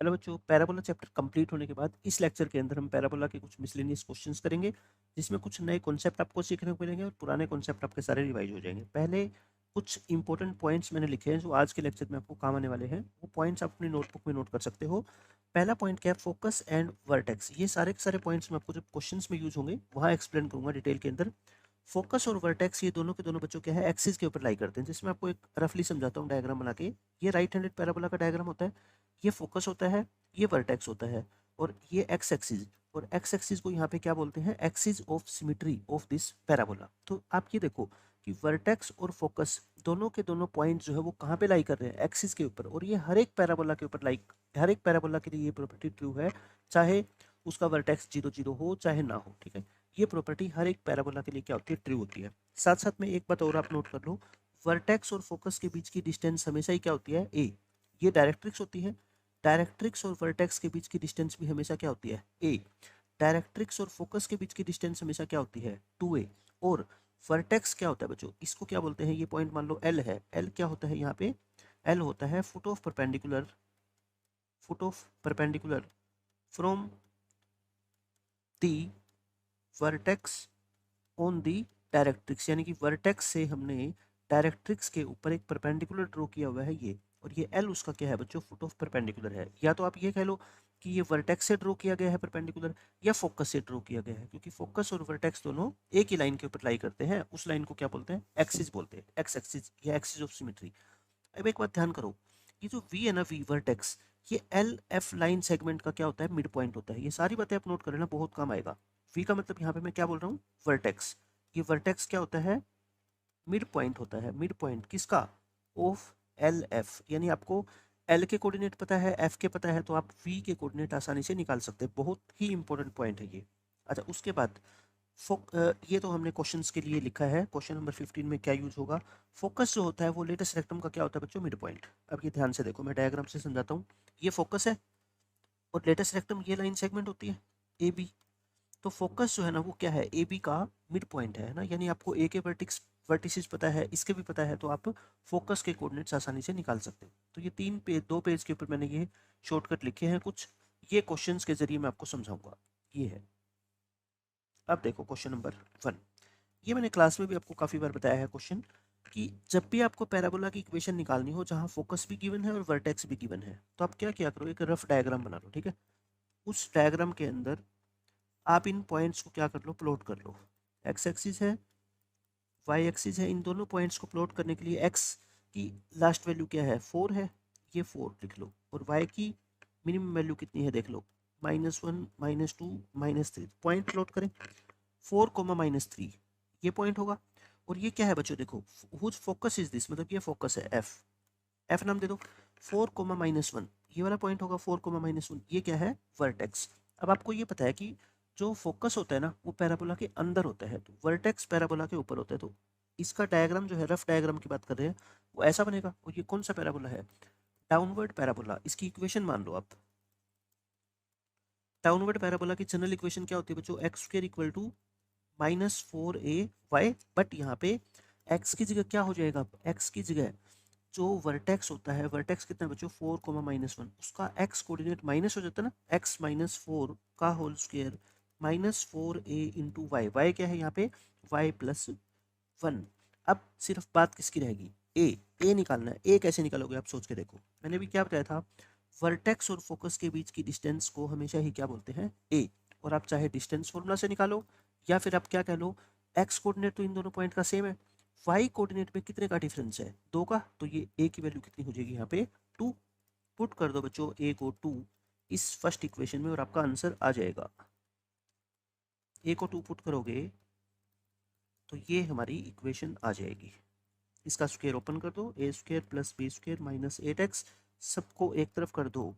Hello बच्चों, parabola chapter complete होने के बाद इस लेक्चर के अंदर हम पैराबोला के कुछ मिसलेनियस क्वेश्चंस करेंगे, जिसमें कुछ नए कॉन्सेप्ट आपको सीखने को मिलेंगे और पुराने कॉन्सेप्ट आपके सारे रिवाइज हो जाएंगे। पहले कुछ इंपॉर्टेंट पॉइंट्स मैंने लिखे हैं जो आज के लेक्चर में आपको काम आने वाले हैं। वो पॉइंट्स आप अपनी नोटबुक में नोट कर सकते हो। पहला पॉइंट क्या है? Focus and vertex. ये सारे के सारे पॉइंट्स मैं आपको जब क्वेश्चन में यूज होंगे वहाँ एक्सप्लेन करूंगा डिटेल के अंदर। फोकस और वर्टेक्स ये दोनों के दोनों बच्चों क्या है, एक्सिस के ऊपर लाई करते हैं। जिसमें आपको एक रफली समझाता हूँ डायग्राम बना के। ये राइट हैंडेड पैराबोला का डायग्राम होता है। ये फोकस होता है, ये वर्टेक्स होता है, और ये एक्स एक्सिस। और एक्स एक्सिस को यहाँ पे क्या बोलते हैं? Axis of symmetry of this parabola. तो आप ये देखो कि वर्टेक्स और फोकस दोनों के दोनों पॉइंट जो है वो कहाँ पे लाई कर रहे हैं? एक्सिस के ऊपर। और ये हर एक पैराबोला के ऊपर लाई, हर एक पैराबोला के लिए ये प्रॉपर्टी ट्रू है, चाहे उसका वर्टेक्स 0 0 हो चाहे ना हो। ठीक है, ये प्रॉपर्टी हर एक पैराबोला के लिए क्या होती है? ट्रू होती है। साथ साथ में एक बात और आप नोट कर लो, वर्टेक्स और फोकस के बीच की डिस्टेंस हमेशा ही क्या होती है? ए। ये डायरेक्ट्रिक्स होती है। डायरेक्ट्रिक्स और वर्टेक्स के बीच की डिस्टेंस भी हमेशा क्या होती है? ए। डायरेक्ट्रिक्स और फोकस के बीच की डिस्टेंस हमेशा क्या होती है? 2a। और वर्टेक्स क्या होता है बच्चों? इसको क्या बोलते हैं? ये पॉइंट मान लो एल है। एल क्या होता है यहाँ पे? एल होता है foot of perpendicular, foot of perpendicular from the vertex on the directrix. यानी कि वर्टेक्स से हमने डायरेक्ट्रिक्स के ऊपर एक परपेंडिकुलर ड्रॉ किया हुआ है ये। और ये एल उसका क्या है बच्चों? फुट ऑफ परपेंडिकुलर है। या तो आप ये कह लो कि ये वर्टेक्स से ड्रॉ किया गया है परपेंडिकुलर, या फोकस से ड्रॉ किया गया है, क्योंकि फोकस और वर्टेक्स दोनों एक ही लाइन के ऊपर लाई करते हैं। उस लाइन को क्या बोलते हैं? एक्सिस बोलते हैं, एक्स एक्सिस या एक्सिस ऑफ सिमेट्री। अब एक बात ध्यान करो, ये जो वी है ना, वी वर्टेक्स, ये एल एफ लाइन सेगमेंट का क्या होता है? मिड पॉइंट होता है। ये सारी बातें आप नोट कर लेना, बहुत काम आएगा। वी का मतलब यहाँ पे मैं क्या बोल रहा हूँ? वर्टेक्स। ये वर्टेक्स क्या होता है? मिड पॉइंट होता है। मिड पॉइंट किसका? Of L F. यानी आपको एल के कोऑर्डिनेट पता है, एफ के पता है, तो आप वी के कोऑर्डिनेट आसानी से निकाल सकते हैं। बहुत ही इंपॉर्टेंट पॉइंट है ये। अच्छा, उसके बाद ये तो हमने क्वेश्चंस के लिए लिखा है। क्वेश्चन नंबर 15 में क्या यूज होगा? फोकस जो होता है वो लेटेस्ट रेक्टम का क्या होता है बच्चों? Mid point. अब ये ध्यान से देखो, मैं डायग्राम से समझाता हूँ। ये फोकस है और लेटेस्ट रेक्टम ये लाइन सेगमेंट होती है ए बी। तो फोकस जो है ना वो क्या है? ए बी का मिड पॉइंट है ना। यानी आपको ए के वर्टिसेस पता है, इसके भी पता है, तो आप फोकस के कोऑर्डिनेट्स आसानी से निकाल सकते हो। तो ये 3 पेज, 2 पेज के ऊपर मैंने ये शॉर्टकट लिखे हैं कुछ। ये क्वेश्चंस के जरिए मैं आपको समझाऊंगा। ये है। अब देखो क्वेश्चन नंबर 1। ये मैंने क्लास में भी आपको काफ़ी बार बताया है क्वेश्चन, कि जब भी आपको पैराबोला की इक्वेशन निकालनी हो जहाँ फोकस भी गिवन है और वर्टेक्स भी गिवन है, तो आप क्या किया करो? एक रफ डायग्राम बना लो। ठीक है, उस डायग्राम के अंदर आप इन पॉइंट्स को क्या कर लो? प्लॉट कर लो। एक्स एक्सिस है, वाई एक्सिस है। इन दोनों पॉइंट्स को प्लॉट करने के लिए एक्स की लास्ट वैल्यू क्या है? 4 है, ये 4 लिख लो। और वाई की मिनिमम वैल्यू कितनी है देख लो? -1, -2, -3। पॉइंट प्लॉट करें। 4, -3 ये पॉइंट होगा। और ये क्या है बच्चों? देखो, हुज फोकस इज दिस, मतलब ये फोकस है एफ। एफ नाम दे दो। 4, -1 ये वाला पॉइंट होगा। 4, -1 ये क्या है? वर्टेक्स। अब आपको ये पता है कि जो फोकस होता है ना वो पैराबोला के अंदर होता है, तो वर्टेक्स पैराबोला के ऊपर होता है। तो इसका डायग्राम जो है, रफ डायग्राम की बात कर रहे हैं, वो ऐसा बनेगा। और ये कौन सा पैराबोला है? Downward parabola. इसकी इक्वेशन मान लो आप। डाउनवर्ड पैराबोला की जनरल इक्वेशन क्या होती है बच्चों? x² = -4a(y). बट यहाँ पे x की जगह क्या हो जाएगा? x की जगह जो वर्टेक्स होता है, वर्टेक्स कितना है बच्चों? 4, -1, उसका x कोऑर्डिनेट माइनस हो जाता है ना, x-4 का होल स्क्वायर -4a × y। क्या है यहाँ पे? y+1। अब सिर्फ बात किसकी रहेगी? ए निकालना है। ए कैसे निकालोगे आप? सोच के देखो, मैंने भी क्या बताया था, वर्टेक्स और फोकस के बीच की डिस्टेंस को हमेशा ही क्या बोलते हैं? ए। और आप चाहे डिस्टेंस फॉर्मूला से निकालो, या फिर आप क्या कह लो, एक्स कोऑर्डिनेट तो इन दोनों पॉइंट का सेम है, वाई कोऑर्डिनेट में कितने का डिफरेंस है? 2 का। तो ये ए की वैल्यू कितनी हो जाएगी यहाँ पे? 2। पुट कर दो बच्चों ए को 2 इस फर्स्ट इक्वेशन में, और आपका आंसर आ जाएगा। ए को 2 पुट करोगे तो ये हमारी इक्वेशन आ जाएगी। इसका स्क्वायर ओपन कर दो, a² + b² - 8x, सबको एक तरफ कर दो,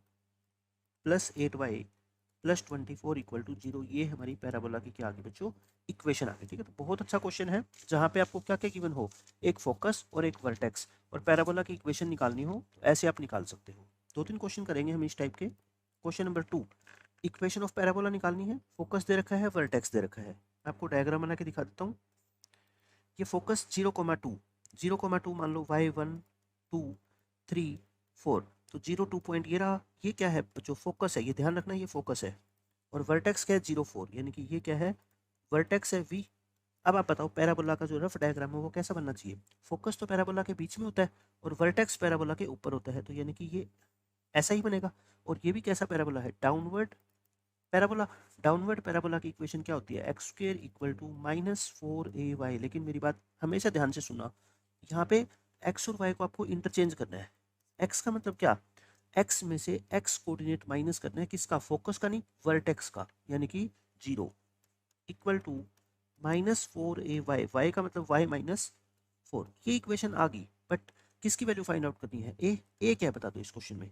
+8y + 24 = 0। ये हमारी पैराबोला की क्या आ गई बच्चों? इक्वेशन आ गई। ठीक है, तो बहुत अच्छा क्वेश्चन है, जहाँ पे आपको क्या क्या गिवन हो? एक फोकस और एक वर्टेक्स, और पैराबोला की इक्वेशन निकालनी हो, ऐसे आप निकाल सकते हो। 2-3 क्वेश्चन करेंगे हम इस टाइप के। Question number 2, equation of parabola निकालनी है। फोकस दे रखा है, वर्टेक्स दे रखा है। आपको डायग्राम बना के दिखा देता हूँ। ये फोकस 0,2 मान लो y1 2 3 4। तो 0 2 पॉइंट ये रहा, ये क्या है जो फोकस है, ये ध्यान रखना ये फोकस है, और वर्टेक्स क्या है 0 4, यानी कि ये क्या है वर्टेक्स है V। अब आप बताओ पैराबोला का जो रफ डायग्राम है वो कैसा बनना चाहिए, फोकस तो पैराबोला के बीच में होता है और वर्टेक्स पैराबोला के ऊपर होता है, तो यानी कि ये ऐसा ही बनेगा। और ये भी कैसा पैराबोला है, डाउनवर्ड पैराबोला। डाउनवर्ड पैराबोला की इक्वेशन क्या होती है, x square equal to -4ay। लेकिन मेरी बात हमेशा ध्यान से सुनना, यहाँ पे एक्स और वाई को आपको इंटरचेंज करना है। एक्स का मतलब क्या, एक्स में से एक्स कोऑर्डिनेट माइनस करना है, किसका, फोकस का नहीं वर्टेक्स का, यानी कि 0 इक्वल टू -4ay। वाई का मतलब y -4। ये इक्वेशन आ गई, बट किसकी वैल्यू फाइंड आउट करनी है, ए क्या है बता दो इस क्वेश्चन में।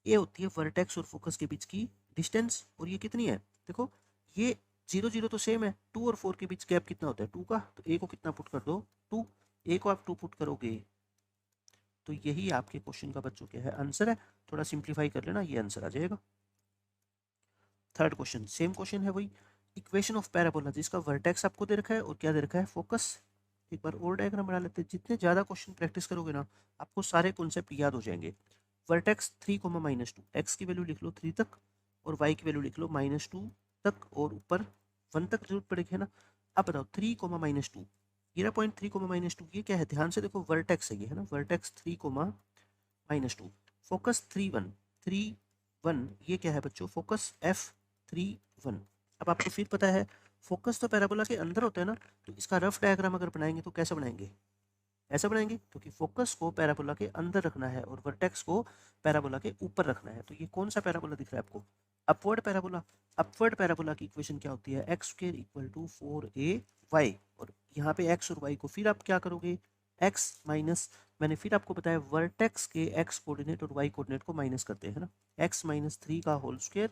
ए होती है वर्टेक्स और फोकस के बीच की डिस्टेंस, और ये कितनी है देखो, ये 0 0 तो सेम है, 2 और 4 के बीच गैप कितना होता है 2 का, तो ए को कितना पुट कर दो 2, ए को आप 2 पुट करोगे तो यही आपके क्वेश्चन का बच्चों क्या है आंसर है। थोड़ा सिंप्लीफाई कर लेना, ये आंसर आ जाएगा। थर्ड क्वेश्चन सेम क्वेश्चन है वही, इक्वेशन ऑफ पैराबोला जिसका वर्टेक्स आपको दे रखा है और क्या दे रखा है फोकस। एक बार और डायग्राम बना लेते हैं, जितने ज़्यादा क्वेश्चन प्रैक्टिस करोगे ना आपको सारे कॉन्सेप्ट याद हो जाएंगे। वर्टेक्स 3 -2, एक्स की वैल्यू लिख लो 3 तक और वाई की वैल्यू लिख लो -2 तक, और ऊपर 1 तक जरूरत पड़ेगी है ना। अब बताओ 3 -2, ये रहा पॉइंट 3 -2, ये क्या है ध्यान से देखो वर्टेक्स है ये है ना, वर्टेक्स 3 -2, फोकस 3 1 3 1, ये क्या है बच्चों फोकस F3 1। अब आपको फिर पता है फोकस तो पैराबोला के अंदर होता है ना, तो इसका रफ डायग्राम अगर बनाएंगे तो कैसे बनाएंगे, ऐसा बनाएंगे, क्योंकि फोकस को पैराबोला के अंदर रखना है और वर्टेक्स को पैराबोला के ऊपर रखना है। तो ये कौन सा पैराबोला दिख रहा है आपको, अपवर्ड पैराबोला। अपवर्ड पैराबोला की इक्वेशन क्या होती है, x square equal to 4ay, और यहाँ पे एक्स और वाई को फिर आप क्या करोगे, एक्स माइनस, मैंने फिर आपको बताया वर्टेक्स के एक्स कोऑर्डिनेट और वाई कोऑर्डिनेट को माइनस करते हैं ना, एक्स -3 का whole square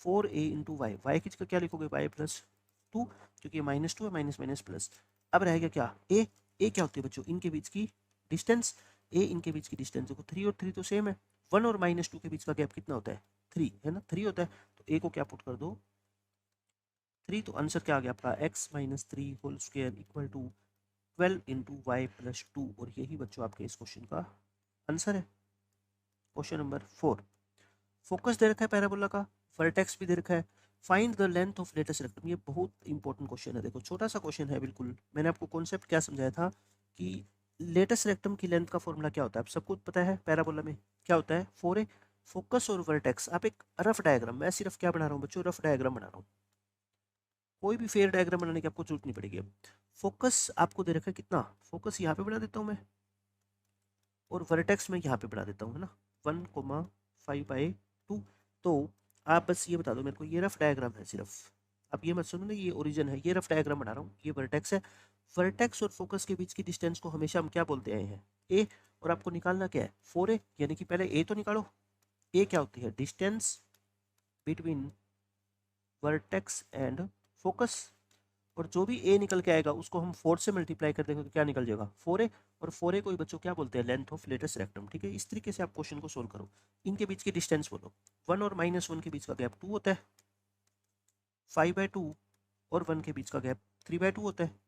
4a into y, y की जगह क्या लिखोगे y+2, क्योंकि ये -2 है, माइनस माइनस प्लस। अब रहेगा क्या ए क्या होती है बच्चों, इनके बीच की डिस्टेंस, ए इनके बीच की डिस्टेंस देखो 3 और 3 तो सेम है, 1 और -2 के बीच का गैप कितना होता है 3 है ना, 3 होता है, तो ए को क्या पुट कर दो 3, तो आंसर क्या आ गया आपका x-3 whole square equal to 12 into y+2, और यही बच्चों आपके इस क्वेश्चन का आंसर है। क्वेश्चन नंबर 4, फोकस दे रखा है पैराबोला का, वर्टेक्स भी दे रखा है, find the length of latus rectum. ये बहुत इंपॉर्टेंट क्वेश्चन है, देखो छोटा सा क्वेश्चन है बिल्कुल। मैंने आपको कॉन्सेप्ट क्या समझाया था कि लेटेस्ट रेक्टम की लेंथ का फॉर्मूला क्या होता है, आप सबको पता है पैराबोला में क्या होता है 4a। फोकस और वर्टेक्स, आप एक रफ डायग्राम, मैं सिर्फ क्या बना रहा हूँ बच्चों, रफ डायग्राम बना रहा हूँ, कोई भी फेयर डायग्राम बनाने की आपको जरूरत नहीं पड़ेगी। अब फोकस आपको दे रखा है कितना, फोकस यहाँ पे बना देता हूँ मैं, और वर्टेक्स में यहाँ पे बढ़ा देता हूँ है ना 1,5/2। तो आप बस ये बता दो मेरे को, ये रफ डायग्राम है सिर्फ, अब ये मत सुनो ना ये ओरिजिन है, ये रफ डायग्राम बना रहा हूँ, ये वर्टेक्स है। वर्टेक्स और फोकस के बीच की डिस्टेंस को हमेशा हम क्या बोलते आए हैं ए, और आपको निकालना क्या है 4a, यानी कि पहले ए तो निकालो, ए क्या होती है distance between vertex and focus, और जो भी ए निकल के आएगा उसको हम 4 से मल्टीप्लाई कर देंगे तो क्या निकल जाएगा 4a, और 4a को ही बच्चों क्या बोलते हैं लेंथ ऑफ लेटेस्ट रेक्टम। ठीक है, इस तरीके से आप क्वेश्चन को सोल्व करो। इनके बीच की डिस्टेंस बोलो, 1 और -1 के बीच का गैप 2 होता है, 5/2 और 1 के बीच का गैप 3/2 होता है,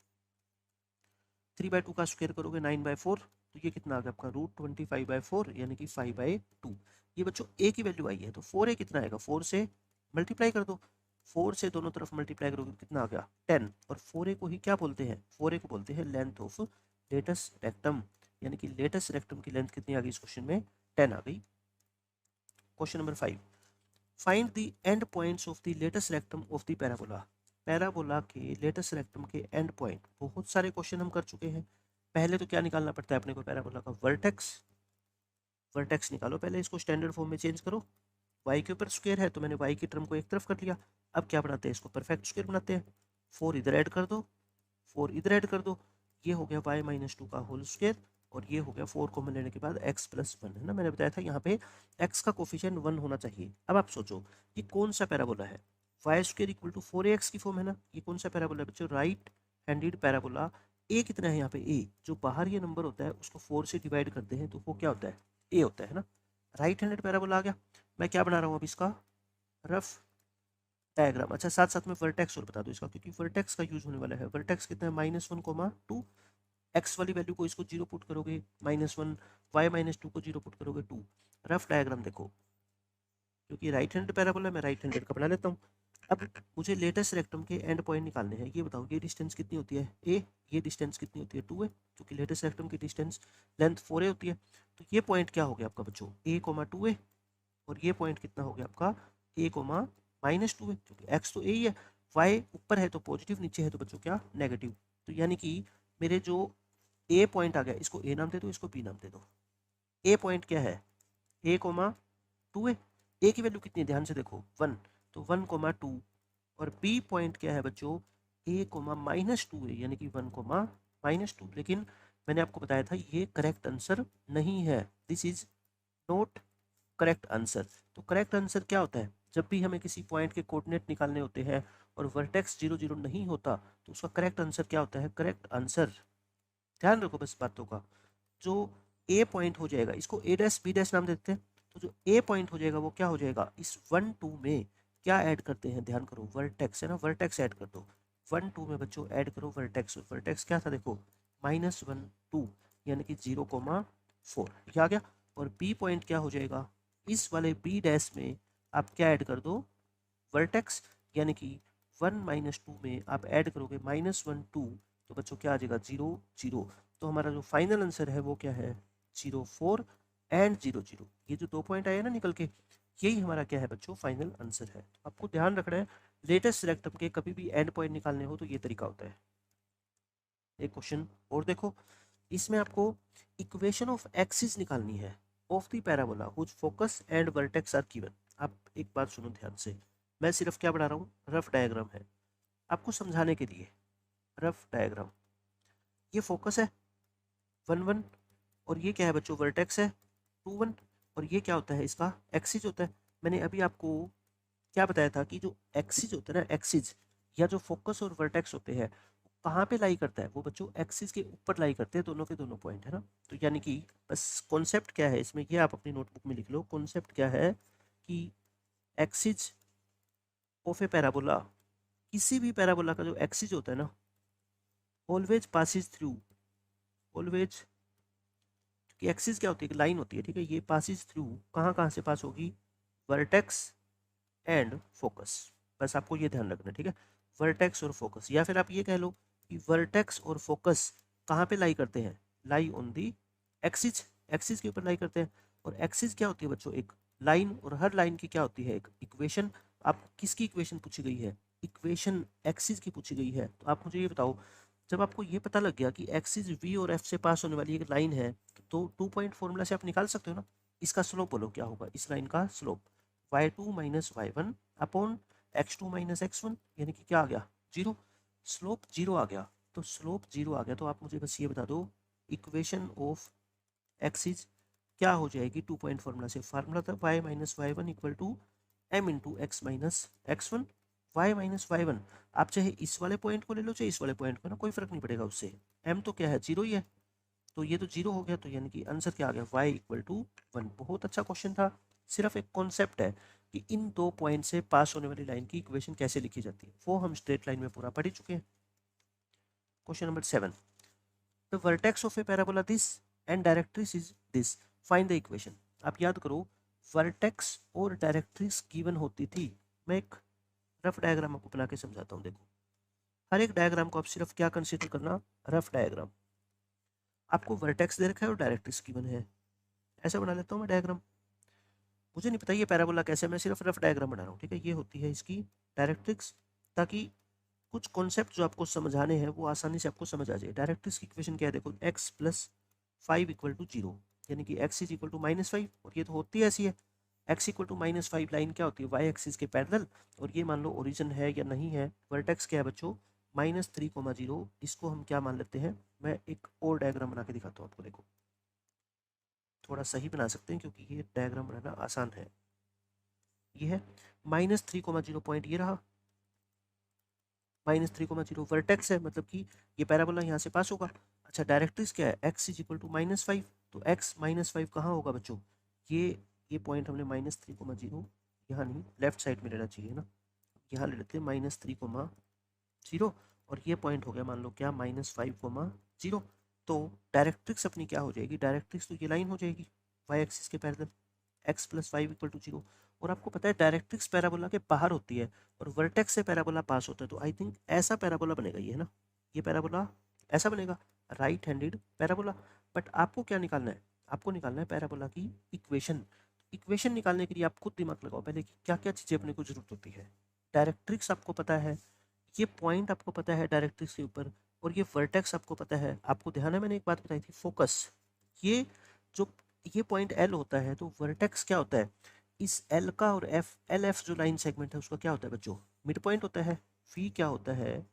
3/2 का स्क्वायर करोगे 9/4, तो ये कितना आ गया आपका √25/4, यानी कि 5/2। ये बच्चों ए की वैल्यू आई है, तो 4a कितना आएगा, 4 से मल्टीप्लाई कर दो, 4 से दोनों तरफ मल्टीप्लाई करोगे कितना आ गया 10, और 4a को ही क्या बोलते हैं, 4a को बोलते हैं लेंथ ऑफ लेटेस्ट रेक्टम, यानी कि लेटेस्ट रेक्टम की लेंथ कितनी आ गई इस क्वेश्चन में 10 आ गई। Question number 5, find the end points of the latus rectum of the parabola. Parabola के लेटेस्ट रेक्टम के एंड पॉइंट, बहुत सारे क्वेश्चन हम कर चुके हैं। पहले तो क्या निकालना पड़ता है अपने को पैराबोला का वर्टेक्स, वर्टेक्स निकालो पहले, इसको स्टैंडर्ड फॉर्म में चेंज करो, y के ऊपर स्क्वायर है तो मैंने y की टर्म को एक तरफ कर लिया। अब क्या बनाते हैं इसको परफेक्ट स्क्वायर बनाते हैं, 4 इधर ऐड कर दो, 4 इधर ऐड कर दो, ये हो गया y-2 का होल स्क्वायर, और ये हो गया 4 कॉमन लेने के बाद x+1 है ना, मैंने बताया था यहाँ पे x का कोफिशिएंट 1 होना चाहिए। अब आप सोचो ये कौन सा पैराबोला है, y² इक्वल टू 4ax की फॉर्म है ना, ये कौन सा पैराबोला है बच्चों, राइट हैंडेड पैराबोला। a कितना है यहाँ पे a, जो बाहर ये नंबर होता है उसको 4 से डिवाइड करते हैं तो वो क्या होता है a होता है ना, राइट हैंडेड पैराबोला आ गया। मैं क्या बना रहा हूँ अब इसका रफ डायग्राम। अच्छा साथ साथ में वर्टेक्स और बता दो इसका, क्योंकि वर्टेक्स का यूज होने वाला है, वर्टेक्स कितना है -1, 2, एक्स वाली वैल्यू को इसको 0 पुट करोगे -1, y-2 को 0 पुट करोगे 2। रफ डायग्राम देखो, क्योंकि राइट हैंड पैराबोला मैं राइट हैंडेड का बना लेता हूँ। अब मुझे लेटेस्ट रेक्टम के एंड पॉइंट निकालने हैं। ये बताओ ये डिस्टेंस कितनी होती है ए, ये डिस्टेंस कितनी होती है 2 है, क्योंकि लेटेस्ट रेक्टम की डिस्टेंस लेंथ 4 होती है। तो ये पॉइंट क्या हो गया आपका बच्चों, a, 2 है, और ये पॉइंट कितना हो गया आपका a, -2 है, क्योंकि x तो a ही है, y ऊपर है तो पॉजिटिव, नीचे है तो बच्चों क्या नेगेटिव। तो यानी कि मेरे जो a पॉइंट आ गया, इसको a नाम दे दो, इसको b नाम दे दो। a पॉइंट क्या है, a, 2 है, a की वैल्यू कितनी है ध्यान से देखो 1, तो 1, 2, और b पॉइंट क्या है बच्चों, a, -2 है, यानी कि 1, -2। लेकिन मैंने आपको बताया था ये करेक्ट आंसर नहीं है, this is not correct answer. तो करेक्ट आंसर क्या होता है, जब भी हमें किसी पॉइंट के कोऑर्डिनेट निकालने होते हैं और वर्टेक्स 0, 0 नहीं होता, तो उसका करेक्ट आंसर क्या होता है, करेक्ट आंसर, ध्यान रखो बस बातों का, जो ए पॉइंट हो जाएगा, इसको ए डैश बी डैश नाम देते हैं, तो जो ए पॉइंट हो जाएगा वो क्या हो जाएगा, इस 1, 2 में क्या ऐड करते हैं, ध्यान करो, वर्टेक्स है ना, वर्टेक्स ऐड कर दो। 1, 2 में बच्चों ऐड करो वर्टेक्स, वर्टेक्स क्या था देखो -1, 2, यानी कि 0,4 ये आ गया। और बी पॉइंट क्या हो जाएगा, इस वाले बी डैश में आप क्या ऐड कर दो, वर्टेक्स, यानी कि 1, -2 में आप ऐड करोगे -1, 2, तो बच्चों क्या आ जाएगा 0, 0। तो हमारा जो फाइनल आंसर है वो क्या है 0, 4 एंड 0, 0। ये जो 2 पॉइंट आए ना निकल के, यही हमारा क्या है बच्चों फाइनल आंसर है। तो आपको ध्यान रखना है लेटेस्ट रेक्टम के कभी भी एंड पॉइंट निकालने हो तो ये तरीका होता है। एक क्वेश्चन और देखो, इसमें आपको इक्वेशन ऑफ एक्सिस निकालनी है of the parabola which focus and vertex are given. आप एक बात सुनो ध्यान से, मैं सिर्फ क्या बना रहा हूँ, रफ डायग्राम है आपको समझाने के लिए, रफ डायग्राम। ये फोकस है 1, 1, और ये क्या है बच्चों वर्टेक्स है 2, 1, और ये क्या होता है इसका एक्सिस होता है। मैंने अभी आपको क्या बताया था कि जो एक्सिस होता है ना, एक्सिस या जो फोकस और वर्टेक्स होते हैं कहाँ पे लाई करता है, वो बच्चों एक्सिस के ऊपर लाई करते हैं, दोनों के दोनों पॉइंट है ना। तो यानी कि बस कॉन्सेप्ट क्या है इसमें, ये आप अपनी नोटबुक में लिख लो, कॉन्सेप्ट क्या है कि एक्सिस ऑफ ए पैराबोला, किसी भी पैराबोला का जो एक्सिस होता है ना, ऑलवेज पासिस थ्रू, ऑलवेज, कि एक्सिस क्या होती है, लाइन होती है, ठीक है, ये पासिस थ्रू कहाँ कहाँ से पास होगी, वर्टेक्स एंड फोकस। बस आपको ये ध्यान रखना है, ठीक है, वर्टेक्स और फोकस, या फिर आप ये कह लो कि वर्टेक्स और फोकस कहाँ पे लाई करते हैं, lie on the axis, axis के ऊपर लाई करते हैं। और एक्सिस क्या होती है बच्चों, एक लाइन, और हर लाइन की क्या होती है एक इक्वेशन। आप किसकी इक्वेशन पूछी गई है, इक्वेशन एक्सिस की पूछी गई है। तो आप मुझे ये बताओ, जब आपको ये पता लग गया कि एक्सिस वी और एफ से पास होने वाली एक लाइन है, तो 2 पॉइंट फॉर्मूला से आप निकाल सकते हो ना, इसका स्लोप बोलो क्या होगा, इस लाइन का slope y2 - y1 upon x2 - x1, यानी कि क्या आ गया 0, स्लोप 0 आ गया। तो स्लोप 0 आ गया, तो आप मुझे बस ये बता दो इक्वेशन ऑफ एक्सिस क्या हो जाएगी 2 पॉइंट फॉर्मूला से, फार्मूला था y - y1 equal to m into x - x1, y - y1 आप चाहे इस वाले पॉइंट को ले लो चाहे इस वाले पॉइंट को ना, कोई फर्क नहीं पड़ेगा उससे, m तो क्या है 0 ही है, तो ये तो 0 हो गया, तो यानी कि आंसर क्या आ गया y इक्वल टू 1। बहुत अच्छा क्वेश्चन था, सिर्फ एक कॉन्सेप्ट है कि इन 2 पॉइंट से पास होने वाली लाइन की इक्वेशन कैसे लिखी जाती है, वो हम स्ट्रेट लाइन में पूरा पढ़ ही चुके हैं। Question number 7, the vertex of a parabola this and directrix is this, find the equation. आप याद करो वर्टेक्स और डायरेक्ट्रिस गिवन होती थी। मैं एक रफ डायग्राम आपको बना के समझाता हूँ, देखो हर एक डायग्राम को आप सिर्फ क्या कंसीडर करना, रफ डायग्राम। आपको वर्टेक्स दे रखा है और डायरेक्ट्रिस गिवन है, ऐसा बना लेता हूँ मैं डायग्राम। मुझे नहीं पता ये पैराबोला कैसे, मैं सिर्फ रफ डायग्राम बना रहा हूँ, ठीक है। ये होती है इसकी डायरेक्ट्रिक्स, ताकि कुछ कॉन्सेप्ट जो आपको समझाने हैं वो आसानी से आपको समझ आ जाए। डायरेक्ट्रिक्स की इक्वेशन क्या है देखो, x + 5 इक्वल टू 0, यानी कि x इज इक्वल टू -5, और ये तो होती है ऐसी है, x इक्वल टू -5 लाइन क्या होती है y एक्सिस के पैरेलल, और ये मान लो ओरिजिन है या नहीं है। वर्टेक्स क्या है बच्चों -3,0, इसको हम क्या मान लेते हैं, मैं एक और डायग्राम बना के दिखाता हूँ आपको, देखो थोड़ा सही बना सकते हैं क्योंकि ये डायग्राम बनाना आसान है। ये है -3,0 पॉइंट, ये रहा -3,0 वर्टेक्स है, मतलब कि ये पैराबोला यहाँ से पास होगा। अच्छा डायरेक्ट्रिक्स क्या है, x इज इक्वल टू -5, तो x -5 कहाँ होगा बच्चों, ये पॉइंट हमने -3,0 यहाँ नहीं लेफ्ट साइड में लेना चाहिए ना, यहाँ ले लेते हैं -3,0, और ये पॉइंट हो गया मान लो क्या -5,0। तो डायरेक्ट्रिक्स अपनी क्या हो जाएगी, डायरेक्ट्रिक्स तो ये लाइन हो जाएगी वाई एक्सिस के parallel, x plus five equal to zero. और आपको पता है डायरेक्ट्रिक्स पैराबोला के बाहर होती है और वर्टेक्स से पैराबोला पास होता है, तो आई थिंक ऐसा पैराबोला बनेगा ये, है ना, ये पैराबोला ऐसा बनेगा, राइट हैंडेड पैराबोला। बट आपको क्या निकालना है, आपको निकालना है पैराबोला की इक्वेशन। इक्वेशन निकालने के लिए आप खुद दिमाग लगाओ पहले कि क्या क्या चीज़ें अपने को जरूरत होती है। डायरेक्ट्रिक्स आपको पता है, ये पॉइंट आपको पता है डायरेक्ट्रिक्स के ऊपर, और ये वर्टेक्स आपको पता है। आपको ध्यान है मैंने एक बात बताई थी, फोकस, ये जो ये पॉइंट एल होता है तो वर्टेक्स क्या होता है, इस एल का और एफ, एल एफ जो लाइन सेगमेंट है उसका क्या होता है बच्चों, मिड पॉइंट होता है। वी क्या होता है,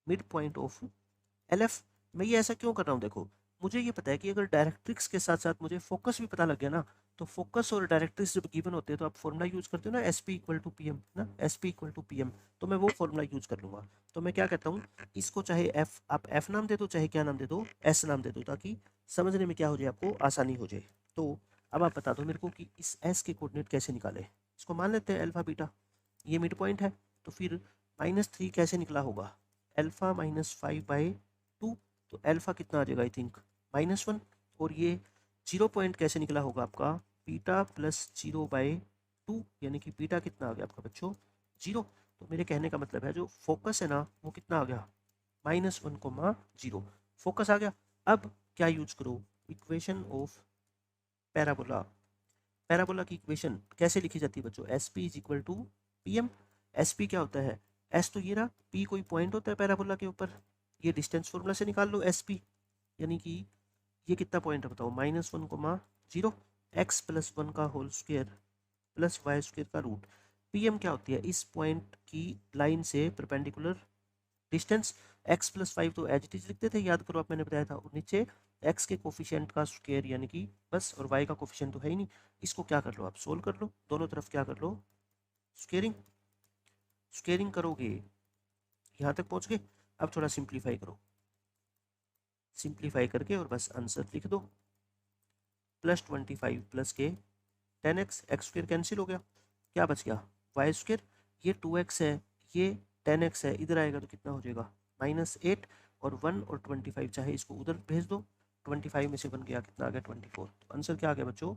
mid point of L F. मैं ये ऐसा क्यों कर रहा हूँ, देखो मुझे ये पता है कि अगर डायरेक्ट्रिक्स के साथ साथ मुझे फोकस भी पता लग गया ना, तो फोकस और डायरेक्ट्रिक्स जब गिवन होते हैं तो आप फॉर्मूला यूज करते हो ना, S P equal to P M ना, S P equal to P M, तो मैं वो फॉर्मूला यूज कर लूंगा। तो मैं क्या कहता हूँ, इसको चाहे एफ, आप एफ नाम दे दो चाहे क्या नाम दे दो, एस नाम दे दो, ताकि समझने में क्या हो जाए, आपको आसानी हो जाए। तो अब आप बता दो मेरे को कि इस एस के कोऑर्डिनेट कैसे निकाले। इसको मान लेते हैं अल्फा बीटा, ये मिड पॉइंट है, तो फिर -3 कैसे निकला होगा, अल्फा -5/2, तो अल्फा कितना आ जाएगा, आई थिंक -1। और ये 0 पॉइंट कैसे निकला होगा आपका, बीटा प्लस 0/2, यानी कि बीटा कितना आ गया आपका बच्चों, 0। तो मेरे कहने का मतलब है जो फोकस है ना वो कितना आ गया, -1,0। फोकस आ गया। अब क्या यूज करो, इक्वेशन ऑफ पैराबोला। पैराबोला की इक्वेशन कैसे लिखी जाती है बच्चों, S P is equal to P M. S P क्या होता है, एस तो ये रहा, पी कोई पॉइंट होता है पैराबोला के ऊपर, ये डिस्टेंस फॉर्मूला से निकाल लो एस पी, यानी कि ये कितना पॉइंट है बताओ, -1,0, एक्स प्लस 1 का whole square plus y square का रूट। पी एम क्या होती है, इस पॉइंट की लाइन से परपेंडिकुलर डिस्टेंस। एक्स प्लस 5 तो एज इट इज लिखते थे, याद करो आप, मैंने बताया था, और नीचे एक्स के कोफिशिएंट का स्क्वायर यानी कि बस, और वाई का कोफिशिएंट तो है ही नहीं। इसको क्या कर लो आप, सोल्व कर लो, दोनों तरफ क्या कर लो, स्क्वेयरिंग। स्क्वेयरिंग करोगे, यहाँ तक पहुँच गए। अब थोड़ा सिंप्लीफाई करो, सिंप्लीफाई करके और बस आंसर लिख दो, +25 प्लस के 10x, एक्स स्क्वेयर कैंसिल हो गया, क्या बच गया, वाई स्क्वेयर। ये 2x है, ये 10x है, इधर आएगा तो कितना हो जाएगा, -8, और 1 और 25 चाहे इसको उधर भेज दो, 25 में से बन गया कितना आ गया, 24। तो आंसर क्या आ गया बच्चों,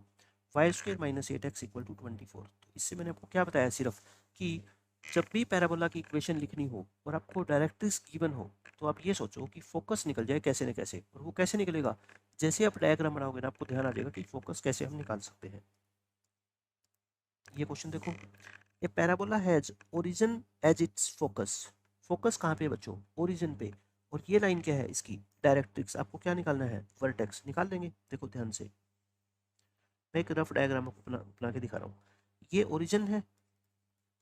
Y square -8x equal to 24। तो इससे मैंने आपको क्या बताया, सिर्फ कि जब भी पैराबोला की इक्वेशन लिखनी हो और आपको डायरेक्ट्रिक्स गिवन हो, तो आप ये सोचो कि फोकस निकल जाए कैसे न कैसे, और वो कैसे निकलेगा, जैसे आप डायग्राम बनाओगे ना आपको ध्यान आ जाएगा कि फोकस कैसे हम निकाल सकते हैं। ये क्वेश्चन देखो, a parabola has origin as its focus. Focus कहाँ पे है बच्चों, ओरिजिन पे, और ये लाइन क्या है इसकी डायरेक्ट्रिक्स। आपको क्या निकालना है, वर्टेक्स निकाल देंगे। देखो ध्यान से, मैं एक रफ डायग्राम आपको बना के दिखा रहा हूँ। ये ओरिजिन है,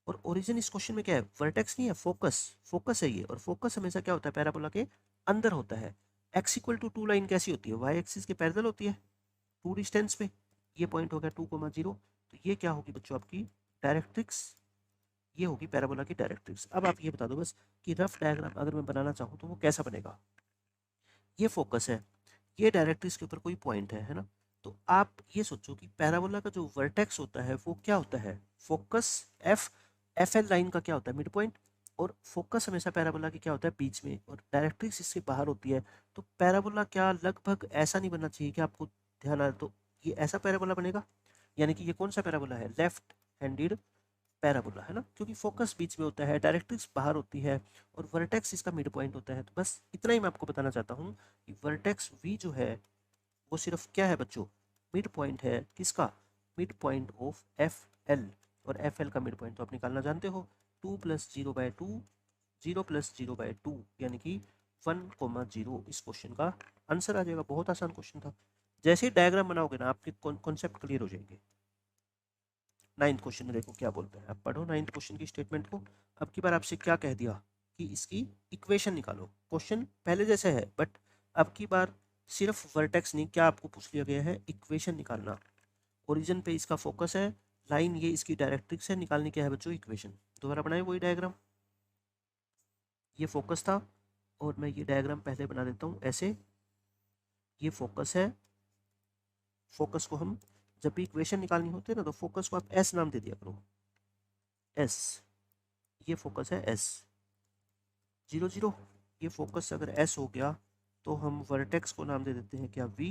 और ओरिजिन इस क्वेश्चन में क्या है, वर्टेक्स नहीं है, फोकस। फोकस है ये, और फोकस हमेशा क्या होता है पैराबोला के अंदर होता है। एक्स इक्वल टू 2 लाइन कैसी होती है, वाई एक्सिस के पैरेलल होती है, 2 डिस्टेंस पे। ये पॉइंट हो गया 2,0, तो ये क्या होगी बच्चों आपकी डायरेक्ट्रिक्स, ये होगी पैराबोला की डायरेक्ट्रिक्स। अब आप ये बता दो बस कि रफ डायग्राम अगर मैं बनाना चाहूँ तो वो कैसा बनेगा। ये फोकस है, ये डायरेक्ट्रिक्स के ऊपर कोई पॉइंट है ना। तो आप ये सोचो कि पैराबोला का जो वर्टेक्स होता है वो क्या होता है, focus. F, F L line का क्या होता है, मिड पॉइंट। और फोकस हमेशा पैराबोला की क्या होता है, बीच में, और डायरेक्ट्रिक्स इससे बाहर होती है। तो पैराबोला क्या लगभग ऐसा नहीं बनना चाहिए कि आपको ध्यान आ, तो ये ऐसा पैराबोला बनेगा, यानी कि ये कौन सा पैराबोला है, लेफ्ट हैंडेड पैराबोला, है ना, क्योंकि फोकस बीच में होता है, डायरेक्ट्रिक्स बाहर होती है, और वर्टेक्स इसका मिड पॉइंट होता है। तो बस इतना ही मैं आपको बताना चाहता हूँ कि वर्टेक्स वी जो है वो सिर्फ क्या है बच्चों, मिड पॉइंट है, किसका, mid point of F L. और एफ एल का मिड पॉइंट तो आप निकालना जानते हो, 2 + 0/2, 0 + 0/2, यानी कि 1,0। इस क्वेश्चन का आंसर आ जाएगा। बहुत आसान क्वेश्चन था, जैसे ही डायग्राम बनाओगे ना आपके कॉन्सेप्ट क्लियर हो जाएंगे। 9th क्वेश्चन में देखो क्या बोलते हैं, आप पढ़ो 9th क्वेश्चन की स्टेटमेंट को। अब की बार आपसे क्या कह दिया कि इसकी इक्वेशन निकालो। क्वेश्चन पहले जैसे है, बट अब की बार सिर्फ वर्टेक्स नहीं, क्या आपको पूछ लिया गया है, इक्वेशन निकालना। ओरिजिन पे इसका फोकस है, लाइन ये इसकी डायरेक्ट्रिक्स है, निकालने क्या है बच्चों, इक्वेशन। दोबारा बनाए वही डायग्राम, ये फोकस था, और मैं ये डायग्राम पहले बना देता हूँ ऐसे। ये फोकस है, फोकस को हम जब भी इक्वेशन निकालनी होती है ना, तो फोकस को आप एस नाम दे दिया करो, एस। ये फोकस है एस, 0, 0। ये फोकस अगर एस हो गया तो हम वर्टेक्स को नाम दे देते हैं क्या, वी।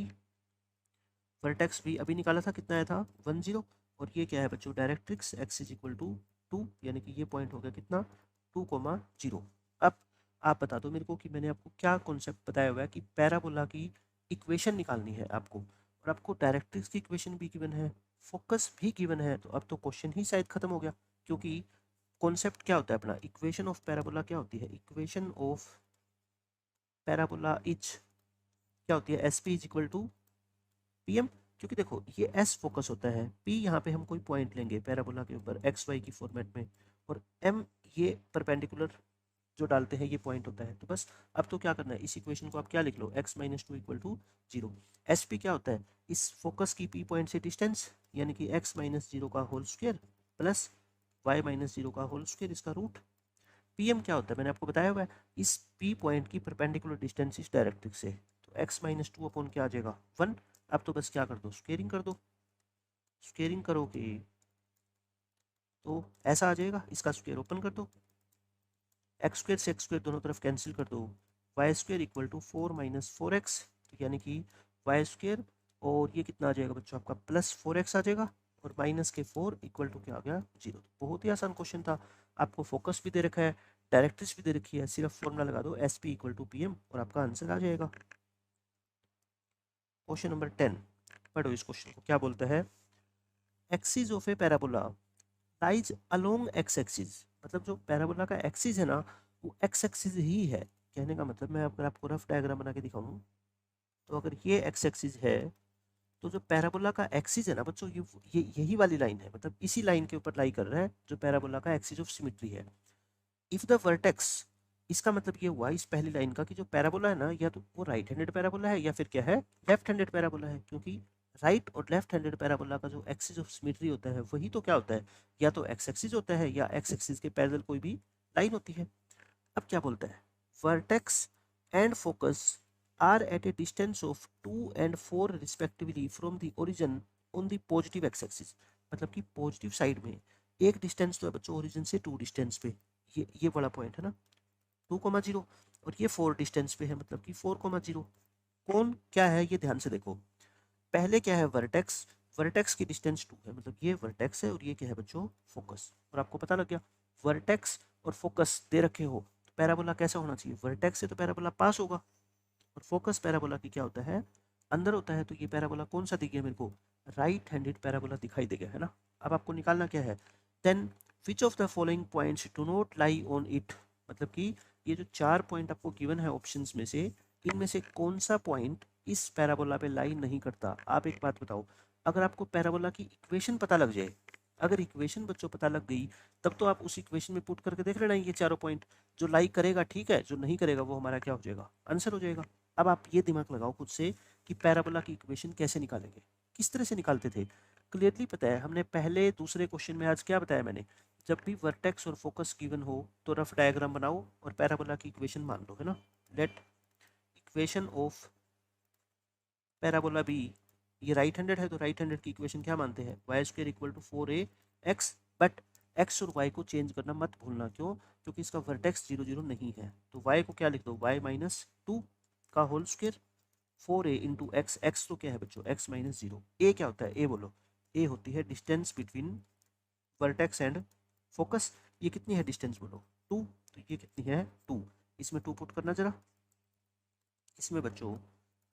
वर्टेक्स वी अभी निकाला था, कितना आया था 10, और ये क्या है बच्चों, directrix x is equal to 2, यानी कि ये पॉइंट हो गया कितना 2,0। अब आप बता दो मेरे को कि मैंने आपको क्या कॉन्सेप्ट बताया हुआ है कि पैराबोला की इक्वेशन निकालनी है आपको, और आपको डायरेक्ट्रिक्स की इक्वेशन भी गिवन है, फोकस भी गिवन है, तो अब तो क्वेश्चन ही शायद खत्म हो गया। क्योंकि कॉन्सेप्ट क्या होता है अपना, इक्वेशन ऑफ पैराबोला क्या होती है, इक्वेशन ऑफ पैराबोला इज क्या होती है, S P is equal to P M. क्योंकि देखो ये एस फोकस होता है, पी यहाँ पे हम कोई पॉइंट लेंगे पैराबोला के ऊपर एक्स वाई की फॉर्मेट में, और एम ये परपेंडिकुलर जो डालते हैं ये पॉइंट होता है। तो बस अब तो क्या करना है, इस इक्वेशन को आप क्या लिख लो, x minus two equal to zero. S P क्या होता है, इस फोकस की पी पॉइंट से डिस्टेंस, यानी कि x माइनस जीरो का whole square plus y minus zero का होल स्क्वायर इसका रूट। पी एम क्या होता है मैंने आपको बताया हुआ है, इस पी पॉइंट की परपेंडिकुलर डिस्टेंस इस डायरेक्ट्रिक्स से, तो x माइनस टू अपॉन क्या आ जाएगा 1। अब तो बस क्या कर दो, स्क्वेयरिंग कर दो, स्क्वेयरिंग करोगे तो ऐसा आ जाएगा, इसका स्क्वेयर ओपन कर दो, एक्स स्क्वेयर से एक्स स्क्वेयर दोनों तरफ कैंसिल कर दो, y square equal to 4 minus 4x, यानी कि वाई स्क्वेयर, और ये कितना आ जाएगा बच्चों आपका प्लस 4x आ जाएगा, और माइनस के 4 इक्वल टू क्या आ गया 0। बहुत ही आसान क्वेश्चन था, आपको फोकस भी दे रखा है, डायरेक्ट्रिक्स भी दे रखी है, सिर्फ फॉर्मूला लगा दो S P equal to P M और आपका आंसर आ जाएगा। क्वेश्चन नंबर 10 पढ़ो, इस क्वेश्चन को क्या बोलता है, axis of a parabola lies along x axis, मतलब जो पैराबोला का एक्सिस है ना वो एक्स एक्सिस ही है। कहने का मतलब मैं अगर आपको रफ डायग्राम बना के दिखाऊं, तो अगर ये एक्स एक्सिस है तो जो पैराबोला का एक्सिस है ना बच्चों, ये यही वाली लाइन है, मतलब इसी लाइन के ऊपर लाई कर रहा है जो पैराबोला का एक्सिस ऑफ सिमेट्री है। इफ द वर्टेक्स, इसका मतलब ये हुआ इस पहली लाइन का कि जो पैराबोला है ना, या तो वो राइट हैंडेड पैराबोला है या फिर क्या है लेफ्ट हैंडेड पैराबोला है, क्योंकि राइट और लेफ्ट हैंडेड पैराबोला का जो एक्सिस ऑफ सिमेट्री होता है वही तो क्या होता है, या तो एक्स एक्सिस होता है या एक्स एक्सिस के पैरेलल कोई भी लाइन होती है। अब क्या बोलता है, vertex and focus are at a distance of 2 and 4 respectively from the origin on the positive x axis, मतलब कि पॉजिटिव साइड में एक डिस्टेंस तो है बच्चों ओरिजिन से 2 डिस्टेंस पे, ये बड़ा पॉइंट है ना 2,0, और ये 4 डिस्टेंस पे है मतलब कि 4,0। कौन क्या है ये ध्यान से देखो, पहले क्या है वर्टेक्स, वर्टेक्स की डिस्टेंस 2 है, मतलब ये वर्टेक्स है और ये क्या है बच्चों फोकस, और आपको पता लग गया वर्टेक्स और फोकस दे रखे हो तो पैराबोला कैसा होना चाहिए, वर्टेक्स से तो पैराबोला पास होगा, और फोकस पैराबोला की क्या होता है अंदर होता है, तो ये पैराबोला कौन सा दिख गया मेरे को, राइट हैंडेड पैराबोला दिखाई दे गया है ना। अब आपको निकालना क्या है, then which of the following points do not lie on it, मतलब कि ये जो 4 पॉइंट आपको गिवन है ऑप्शंस में से, इनमें से कौन सा पॉइंट इस पैराबोला पे लाई नहीं करता। आप एक बात बताओ, अगर आपको पैराबोला की इक्वेशन पता लग जाए, अगर इक्वेशन बच्चों पता लग गई तब तो आप उस इक्वेशन में पुट करके देख लेना, ये चारों पॉइंट जो लाई करेगा ठीक है, जो नहीं करेगा वो हमारा क्या हो जाएगा आंसर हो जाएगा। अब आप ये दिमाग लगाओ खुद से कि पैराबोला की इक्वेशन कैसे निकालेंगे, किस तरह से निकालते थे, क्लियरली पता है हमने पहले दूसरे क्वेश्चन में आज क्या बताया मैंने, जब भी वर्टेक्स और फोकस गिवन हो तो रफ डायग्राम बनाओ और पैराबोला की इक्वेशन मान लो, है ना। Let equation of parabola be, ये राइट हैंडेड है तो राइट हैंडेड की इक्वेशन क्या मानते हैं, y square equal to 4ax, but x और वाई को चेंज करना मत भूलना, क्यों, क्योंकि इसका वर्टेक्स 0 0 नहीं है, तो वाई को क्या लिख दो, वाई माइनस टू का whole square 4a into x, x तो क्या है बच्चों एक्स माइनस 0, ए क्या होता है, ए बोलो, ए होती है distance between vertex and focus, ये कितनी है डिस्टेंस बोलो 2, तो ये कितनी है 2, इसमें 2 पुट करना जरा, इसमें बच्चों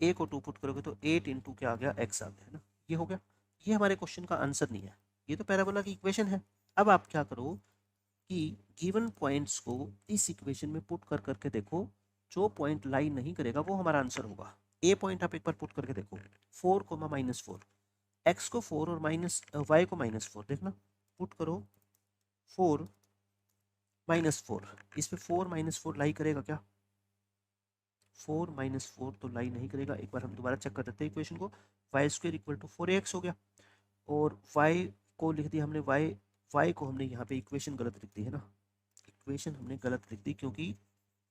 ए को 2 पुट करोगे तो 8 इंटू क्या आ गया एक्स आ गया, है ना, ये हो गया। ये हमारे क्वेश्चन का आंसर नहीं है, ये तो पैराबोला की इक्वेशन है। अब आप क्या करो कि गिवन पॉइंट्स को इस इक्वेशन में पुट कर करके देखो, जो पॉइंट लाई नहीं करेगा वो हमारा आंसर होगा। ए पॉइंट आप एक बार पुट करके देखो, 4,-4, एक्स को 4 और माइनस वाई को -4, देखना पुट करो 4 -4, इस पे 4 - 4 लाई करेगा क्या, 4 - 4 तो लाई नहीं करेगा। एक बार हम दोबारा चेक कर देते हैं इक्वेशन को, Y square equal to 4ax हो गया, और वाई को लिख दिया हमने, वाई वाई को हमने यहाँ पे इक्वेशन गलत लिख दी है ना, इक्वेशन हमने गलत लिख दी क्योंकि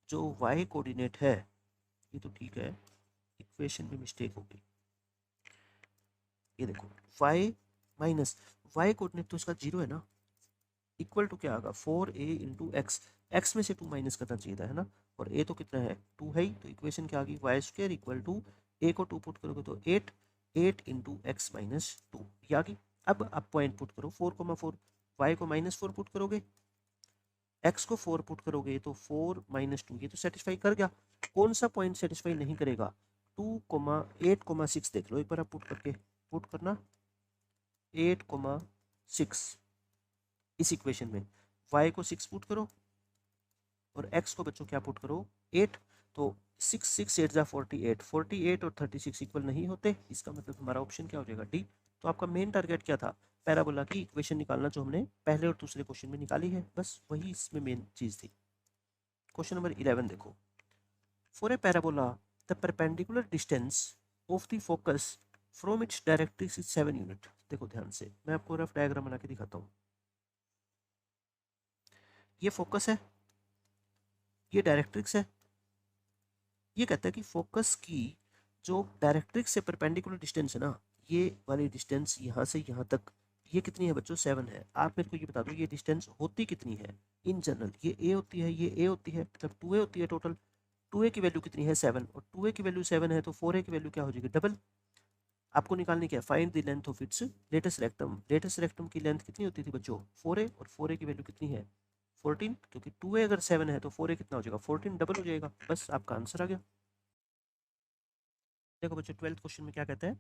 जो वाई कोऑर्डिनेट है ये तो ठीक है, इक्वेशन में मिस्टेक हो गई। ये देखो वाई माइनस वाई कोऑर्डिनेट तो इसका 0 है ना, इक्वल टू क्या आएगा 4a इंटू एक्स, एक्स में से 2 माइनस करना चाहिए था, है ना, और ए तो कितना है 2 है ही, तो इक्वेशन क्या आ गई वाई स्क्वायर इक्वल टू ए को 2 पुट करोगे तो 8, 8 इंटू एक्स माइनस 2 ये आ गई। अब आप पॉइंट पुट करो 4,4, वाई को -4 पुट करोगे, एक्स को 4 पुट करोगे तो 4 माइनस 2, ये तो सेटिस्फाई कर गया। कौन सा पॉइंट सेटिस्फाई नहीं करेगा 2,8,6 देख लो एक बार आप पुट करके, पुट करना 8,6 इस इक्वेशन में, y को 6 पुट करो और x को बच्चों क्या पुट करो 8, तो 6 6 8 जा 48, 48 और 36 इक्वल नहीं होते, इसका मतलब हमारा ऑप्शन क्या हो जाएगा डी। तो आपका मेन टारगेट क्या था पैराबोला की इक्वेशन निकालना, जो हमने पहले और दूसरे क्वेश्चन में निकाली है, बस वही इसमें मेन चीज थी। क्वेश्चन नंबर 11 देखो, for a parabola the perpendicular distance of the focus from its directrix is 7 unit. देखो ध्यान से मैं आपको रफ डायग्राम बना के दिखाता हूँ। ये फोकस है, ये डायरेक्ट्रिक्स है। ये कहता है कि फोकस की जो डायरेक्ट्रिक्स से परपेंडिकुलर डिस्टेंस है ना, ये वाली डिस्टेंस यहाँ से यहाँ तक ये कितनी है बच्चों 7 है। आप मेरे को ये बता दो ये डिस्टेंस होती कितनी है इन जनरल, ये ए होती है, ये ए होती है, मतलब 2a होती है टोटल। 2a की वैल्यू कितनी है 7, और 2a की वैल्यू 7 है तो 4a की वैल्यू क्या हो जाएगी डबल। आपको निकालनी क्या है find the length of it's latus rectum. Latus rectum की लेंथ कितनी होती थी बच्चों 4a, और 4a की वैल्यू कितनी है 14, क्योंकि 2a अगर 7 है तो 4a कितना हो जाएगा 14, डबल हो जाएगा। बस आपका आंसर आ गया। देखो बच्चों 12th क्वेश्चन में क्या कहता है,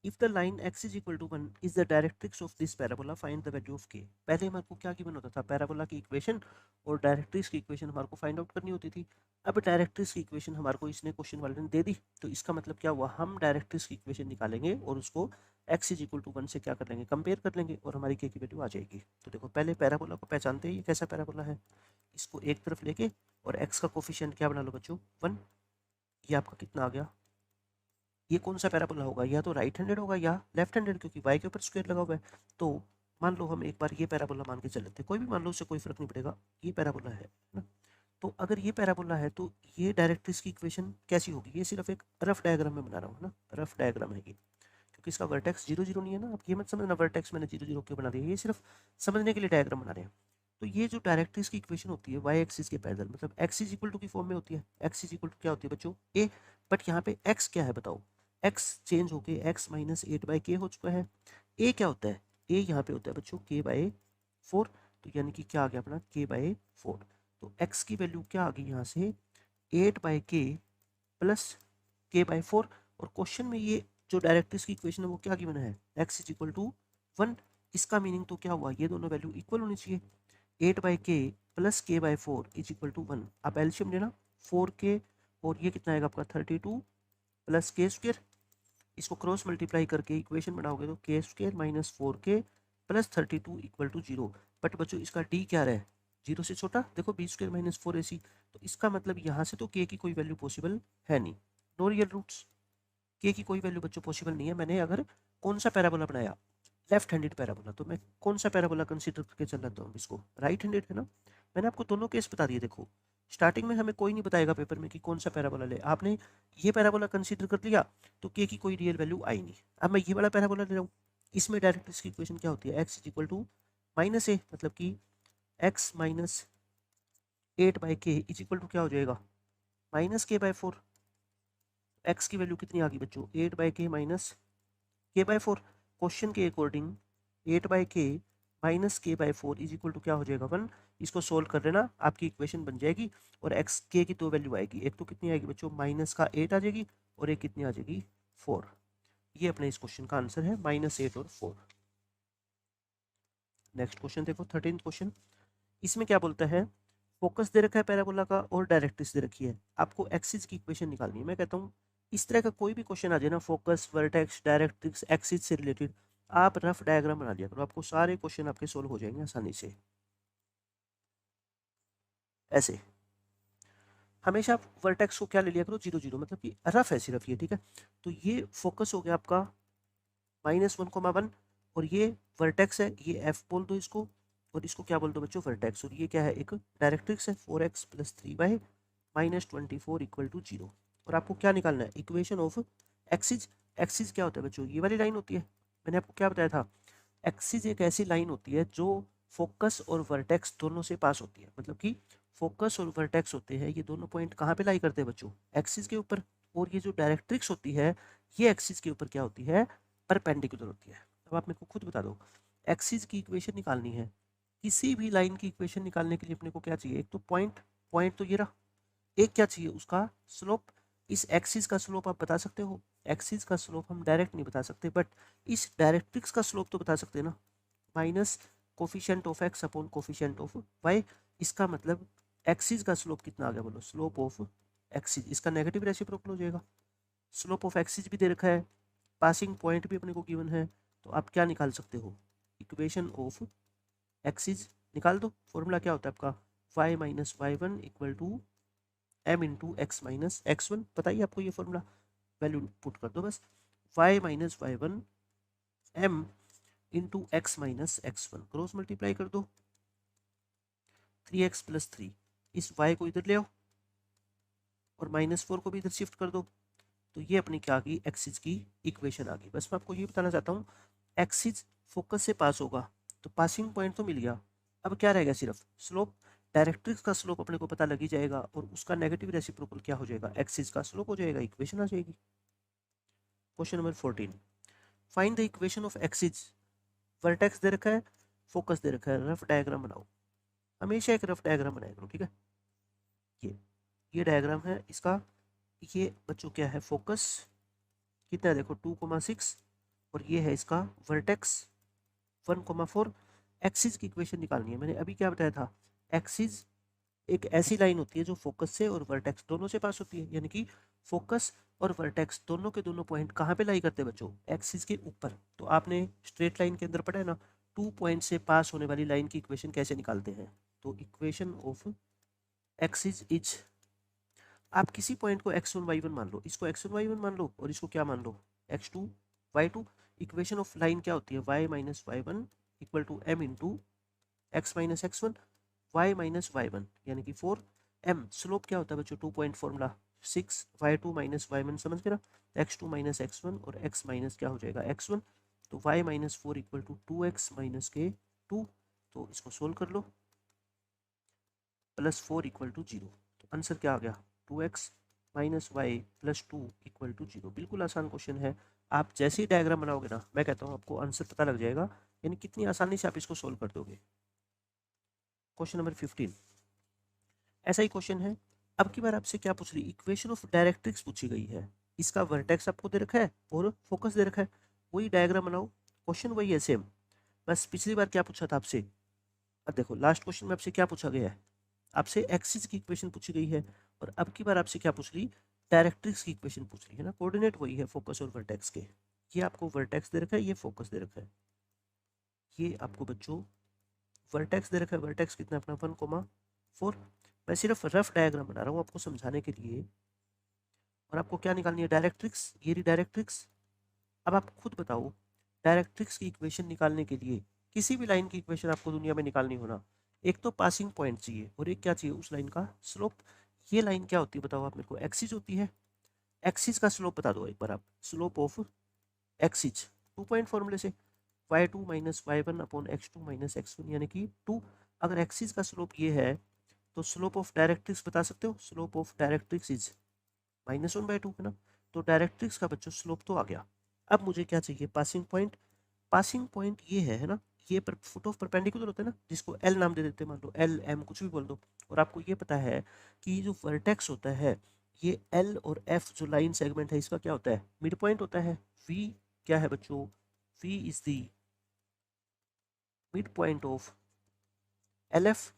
if the line x is equal to 1 is the directrix of this parabola find the value of k। पहले हमारे को क्या गिवन होता था पैराबोला की इक्वेशन और डायरेक्ट्रिक्स की इक्वेशन हमारे को फाइंड आउट करनी होती थी। अब डायरेक्ट्रिक्स की इक्वेशन हमारे को इसने क्वेश्चन वाले ने दे दी, तो इसका मतलब क्या हुआ हम डायरेक्ट्रिक्स की इक्वेशन निकालेंगे और उसको x इज इक्वल टू 1 से क्या कर लेंगे कंपेयर कर लेंगे और हमारी k की वैल्यू आ जाएगी। तो देखो पहले पैराबोला को पहचानते हैं ये कैसा पैराबोला है, इसको एक तरफ लेके और x का कोफिशिएंट क्या बना लो बच्चों 1, ये आपका कितना आ गया। ये कौन सा पैराबोला होगा, या तो राइट हैंडेड होगा या लेफ्ट हैंडेड, क्योंकि y के ऊपर स्क्वायर लगा हुआ है। तो मान लो हम एक बार ये पैराबोला मान के चल लेते हैं, कोई भी मान लो उससे कोई फर्क नहीं पड़ेगा, ये पैराबोला है ना। तो अगर ये पैराबोला है तो ये डायरेक्ट्रिक्स की इक्वेशन कैसी होगी, ये सिर्फ एक रफ डायग्राम में बना रहा हूँ ना, रफ डायग्राम है ये, क्योंकि इसका वर्टेक्स 0 0 नहीं है ना। आप ये मत समझना वर्टेक्स मैंने 0 0 क्यों बना दिया, ये सिर्फ समझने के लिए डायग्राम बना रहे हैं। तो ये जो डायरेक्ट्रिक्स की इक्वेशन होती है वाई एक्सिस के पैरेलल, मतलब एक्स इज इक्वल टू की फॉर्म में होती है, एक्स इज इक्वल टू क्या होती है बच्चों ए, बट यहाँ पे एक्स क्या है बताओ, एक्स चेंज होके एक्स माइनस 8/k हो चुका है। ए क्या होता है, ए यहाँ पे होता है बच्चों k/4, तो यानी कि क्या आ गया अपना k/4। तो एक्स की वैल्यू क्या आ गई यहाँ से 8/k प्लस k/4, और क्वेश्चन में ये जो डायरेक्ट्रिक्स की इक्वेशन है वो क्या गिवन है x इज इक्वल टू 1। इसका मीनिंग तो क्या हुआ ये दोनों वैल्यू इक्वल होनी चाहिए, 8/k plus k/4 is equal to 1। आप एल्शियम लेना 4k और ये कितना आएगा आपका 32 प्लस के स्क्वायर, इसको क्रॉस मल्टीप्लाई करके इक्वेशन बनाओगे तो k square minus 4k plus 32 equal to 0। But बच्चों इसका डी क्या रहा है 0 से छोटा, देखो बी स्क्वायर माइनस 4ac, तो इसका मतलब यहाँ से तो k की कोई वैल्यू पॉसिबल है नहीं, नो रियल रूट्स, k की कोई वैल्यू बच्चों पॉसिबल नहीं है। मैंने अगर कौन सा पैराबोला बनाया लेफ्ट हैंडेड पैराबोला, तो मैं कौन सा पैराबोला कंसीडर करके चल रहा हूँ इसको राइट हैंडेड है ना। मैंने आपको दोनों केस बता दिए, देखो स्टार्टिंग में हमें कोई नहीं बताएगा पेपर में कि कौन सा पैराबोला ले, आपने ये पैराबोला कंसीडर कर लिया तो के की कोई रियल वैल्यू आई नहीं। अब मैं ये वाला पैराबोला ले रहा हूँ, इसमें डायरेक्ट इसकी इक्वेशन क्या होती है X is equal to minus A, मतलब कि X minus 8/k is equal to क्या हो जाएगा -k/4। एक्स की वैल्यू कितनी आ गई बच्चों 8/k माइनस k/4। क्वेश्चन के according 8/k minus k/4 is equal to क्या हो जाएगा 1। इसको सोल्व कर लेना आपकी इक्वेशन बन जाएगी और एक्स के की दो वैल्यू आएगी, एक तो कितनी आएगी बच्चों माइनस का 8 आ जाएगी और एक कितनी आ जाएगी 4। ये अपने इस क्वेश्चन का आंसर है -8 और 4। नेक्स्ट क्वेश्चन देखो 13th क्वेश्चन, इसमें क्या बोलता है फोकस दे रखा है पैराबोला का और डायरेक्ट्रिक्स दे रखी है, आपको एक्सिस की इक्वेशन निकालनी है। मैं कहता हूँ इस तरह का कोई भी क्वेश्चन आ जाए ना फोकस वर्टेक्स डायरेक्ट्रिक्स एक्सिस से रिलेटेड, आप रफ डायग्राम बना लिया करो, आपको सारे क्वेश्चन आपके सोल्व हो जाएंगे आसानी से। ऐसे हमेशा आप वर्टेक्स को क्या ले लिया करो 0 0, मतलब कि रफ है सिर्फ ये, ठीक है। तो ये फोकस हो गया आपका -1,1 और ये वर्टेक्स है, ये एफ बोल दो इसको और इसको क्या बोल दो बच्चों वर्टेक्स, और ये क्या है एक डायरेक्ट्रिक्स है 4x + 3y -24 इक्वल टू 0। और आपको क्या निकालना है इक्वेशन ऑफ एक्सिस। एक्सिस क्या होता है बच्चों ये वाली लाइन होती है, मैंने आपको क्या बताया था एक्सिस एक ऐसी लाइन होती है जो फोकस और वर्टेक्स दोनों से पास होती है, मतलब कि फोकस और वर्टेक्स होते हैं ये दोनों पॉइंट कहाँ पे लाई करते हैं बच्चों, एक्सिस के ऊपर। और ये जो डायरेक्ट्रिक्स होती है ये एक्सिस के ऊपर क्या होती है, परपेंडिकुलर होती है। अब आप मेरे को खुद बता दो, एक्सिस की इक्वेशन निकालनी है, किसी भी लाइन की इक्वेशन निकालने के लिए अपने को क्या चाहिए, एक तो पॉइंट, पॉइंट तो ये रहा, एक क्या चाहिए उसका स्लोप। इस एक्सिस का स्लोप आप बता सकते हो, एक्सिस का स्लोप हम डायरेक्ट नहीं बता सकते बट इस डायरेक्ट्रिक्स का स्लोप तो बता सकते हैं ना, minus coefficient of x upon coefficient of y. इसका मतलब एक्सिस का स्लोप कितना आ गया बोलो, स्लोप ऑफ एक्सिस, इसका नेगेटिव रेसिप्रोकल हो जाएगा। स्लोप ऑफ एक्सिस भी दे रखा है, पासिंग पॉइंट भी अपने को गिवन है, तो आप क्या निकाल सकते हो, इक्वेशन ऑफ एक्सिस निकाल दो। फॉर्मूला क्या होता है आपका, y minus Y one equal to m into x minus x one. बताइए आपको ये फॉर्मूला, वैल्यू पुट कर दो बस, y minus Y one m into x minus x one, cross multiply कर दो, 3x प्लस 3, इस y को इधर ले आओ और -4 को भी इधर शिफ्ट कर दो, तो ये अपनी क्या आ गई, एक्सिस की इक्वेशन आ गई। बस मैं आपको ये बताना चाहता हूँ, एक्सिस फोकस से पास होगा तो पासिंग पॉइंट तो मिल गया, अब क्या रहेगा, सिर्फ स्लोप। डायरेक्ट्रिक्स का स्लोप अपने को पता लग ही जाएगा और उसका नेगेटिव रेसिप्रोकल क्या हो जाएगा, एक्सिस का स्लोप हो जाएगा, इक्वेशन आ जाएगी। Question number 14, find the equation of axis. Vertex दे रखा है, फोकस दे रखा है, रफ डायग्राम बनाओ, हमेशा एक रफ डायग्राम बनाया करो, ठीक है। ये डायग्राम है इसका, ये बच्चों क्या है, फोकस कितना है देखो 2,6 और ये है इसका वर्टेक्स 1,4। एक्सिस की इक्वेशन निकालनी है, मैंने अभी क्या बताया था, एक्सिस एक ऐसी लाइन होती है जो फोकस से और वर्टेक्स दोनों से पास होती है, यानी कि फोकस और वर्टेक्स दोनों के दोनों पॉइंट कहाँ पे लाई करते हैं बच्चों, एक्सिस के ऊपर। तो आपने स्ट्रेट लाइन के अंदर पढ़ा है ना, 2 पॉइंट से पास होने वाली लाइन की इक्वेशन कैसे निकालते हैं। तो इक्वेशन ऑफ एक्सिस इज, आप किसी पॉइंट को x1 y1 मान लो, इसको x1 y1 मान लो और इसको क्या मान लो, x2 y2। Equation of line क्या होती है, y minus Y one equal to m into x minus x one, y minus Y one यानी कि 4m। स्लोप क्या होता है बच्चों, 2 point formula 6 y2 minus Y one, समझ गए ना, x2 माइनस एक्स वन और x माइनस क्या हो जाएगा x1, तो y माइनस 4 इक्वल टू 2x माइनस के 2, तो इसको सोल्व कर लो, प्लस 4 इक्वल टू 0, तो आंसर क्या आ गया, 2x minus Y plus 2 equal to 0। बिल्कुल आसान क्वेश्चन है, आप जैसे ही डायग्राम बनाओगे ना, मैं कहता हूँ आपको आंसर पता लग जाएगा, यानी कितनी आसानी से आप इसको सोल्व कर दोगे। क्वेश्चन नंबर 15, ऐसा ही क्वेश्चन है, अब की बार आपसे क्या पूछ रही, इक्वेशन ऑफ डायरेक्ट्रिक्स पूछी गई है, इसका वर्टेक्स आपको दे रखा है और फोकस दे रखा है, वही डायग्राम बनाओ, क्वेश्चन वही है सेम, बस पिछली बार क्या पूछा था आपसे, अब देखो लास्ट क्वेश्चन में आपसे क्या पूछा गया है, आपसे एक्सिस की इक्वेशन पूछी गई है और अब की बार आपसे क्या पूछ रही, डायरेक्ट्रिक्स की इक्वेशन पूछ रही है ना, कोऑर्डिनेट वही है फोकस और वर्टेक्स के, ये आपको वर्टेक्स दे रखा है, ये फोकस दे रखा है, ये आपको बच्चों वर्टेक्स दे रखा है, वर्टेक्स कितना अपना 1,4। मैं सिर्फ रफ डायग्राम बना रहा हूँ आपको समझाने के लिए, और आपको क्या निकालनी है, डायरेक्ट्रिक्स, ये रही डायरेक्ट्रिक्स। अब आप खुद बताओ, डायरेक्ट्रिक्स की इक्वेशन निकालने के लिए किसी भी लाइन की इक्वेशन आपको दुनिया में निकालनी हो ना, एक तो पासिंग पॉइंट चाहिए और एक क्या चाहिए, उस लाइन का स्लोप। ये लाइन क्या होती है बताओ आप मेरे को, एक्सिस होती है, एक्सिस का स्लोप बता दो एक बार आप, स्लोप ऑफ एक्सिस 2 पॉइंट फॉर्मूले से, y2 minus Y one upon x2 minus x one यानी कि 2। अगर एक्सिस का स्लोप ये है तो स्लोप ऑफ डायरेक्ट्रिक्स बता सकते हो, स्लोप ऑफ डायरेक्ट्रिक्स इज -1/2 है ना, तो डायरेक्ट्रिक्स का बच्चों स्लोप तो आ गया। अब मुझे क्या चाहिए, पासिंग पॉइंट। पासिंग पॉइंट ये है ना, ये पर फुट ऑफ परपेंडिकुलर होता है ना, जिसको एल नाम दे देते हैं, मान लो एल एम कुछ भी बोल दो। और आपको ये पता है कि जो वर्टेक्स होता है, ये एल और एफ जो लाइन सेगमेंट है, इसका क्या होता है, मिड पॉइंट होता है। वी क्या है बच्चों, V is the mid point of L F.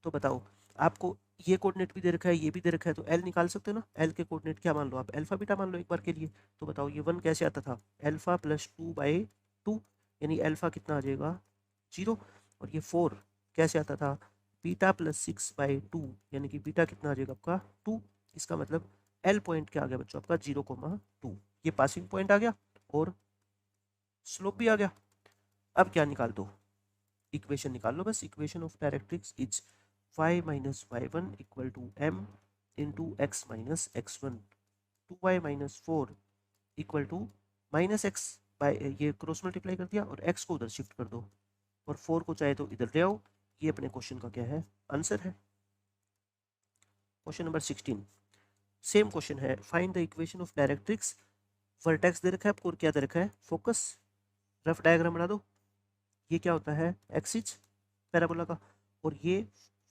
तो बताओ, आपको ये कोऑर्डिनेट भी दे रखा है, ये भी दे रखा है, तो एल निकाल सकते हो ना, एल के कोऑर्डिनेट क्या मान लो आप, अल्फा बीटा मान लो एक बार के लिए। तो बताओ ये 1 कैसे आता था, अल्फा प्लस 2/2, यानी अल्फा कितना आ जाएगा 0, और ये 4 कैसे आता था, बीटा प्लस 6/2, यानी कि बीटा कितना आ जाएगा आपका 2। इसका मतलब एल पॉइंट क्या आ गया बच्चों आपका 0,2, ये पासिंग पॉइंट आ गया और स्लोप भी आ गया। अब क्या निकाल दो, इक्वेशन निकाल लो बस, equation of directrix is y minus Y one equal to m into x minus x one, 2y minus 4 equal to minus x by, ये क्रॉस मल्टीप्लाई कर दिया और x को उधर शिफ्ट कर दो और 4 को चाहे तो इधर ले आओ। ये अपने क्वेश्चन का क्या है, आंसर है। क्वेश्चन नंबर 16 सेम क्वेश्चन है, find the equation of directrix. Vertex दे रखा है आपको और क्या दे रखा है, फोकस। रफ डायग्राम बना दो। ये क्या होता है, एक्सिस पैराबोला का, और ये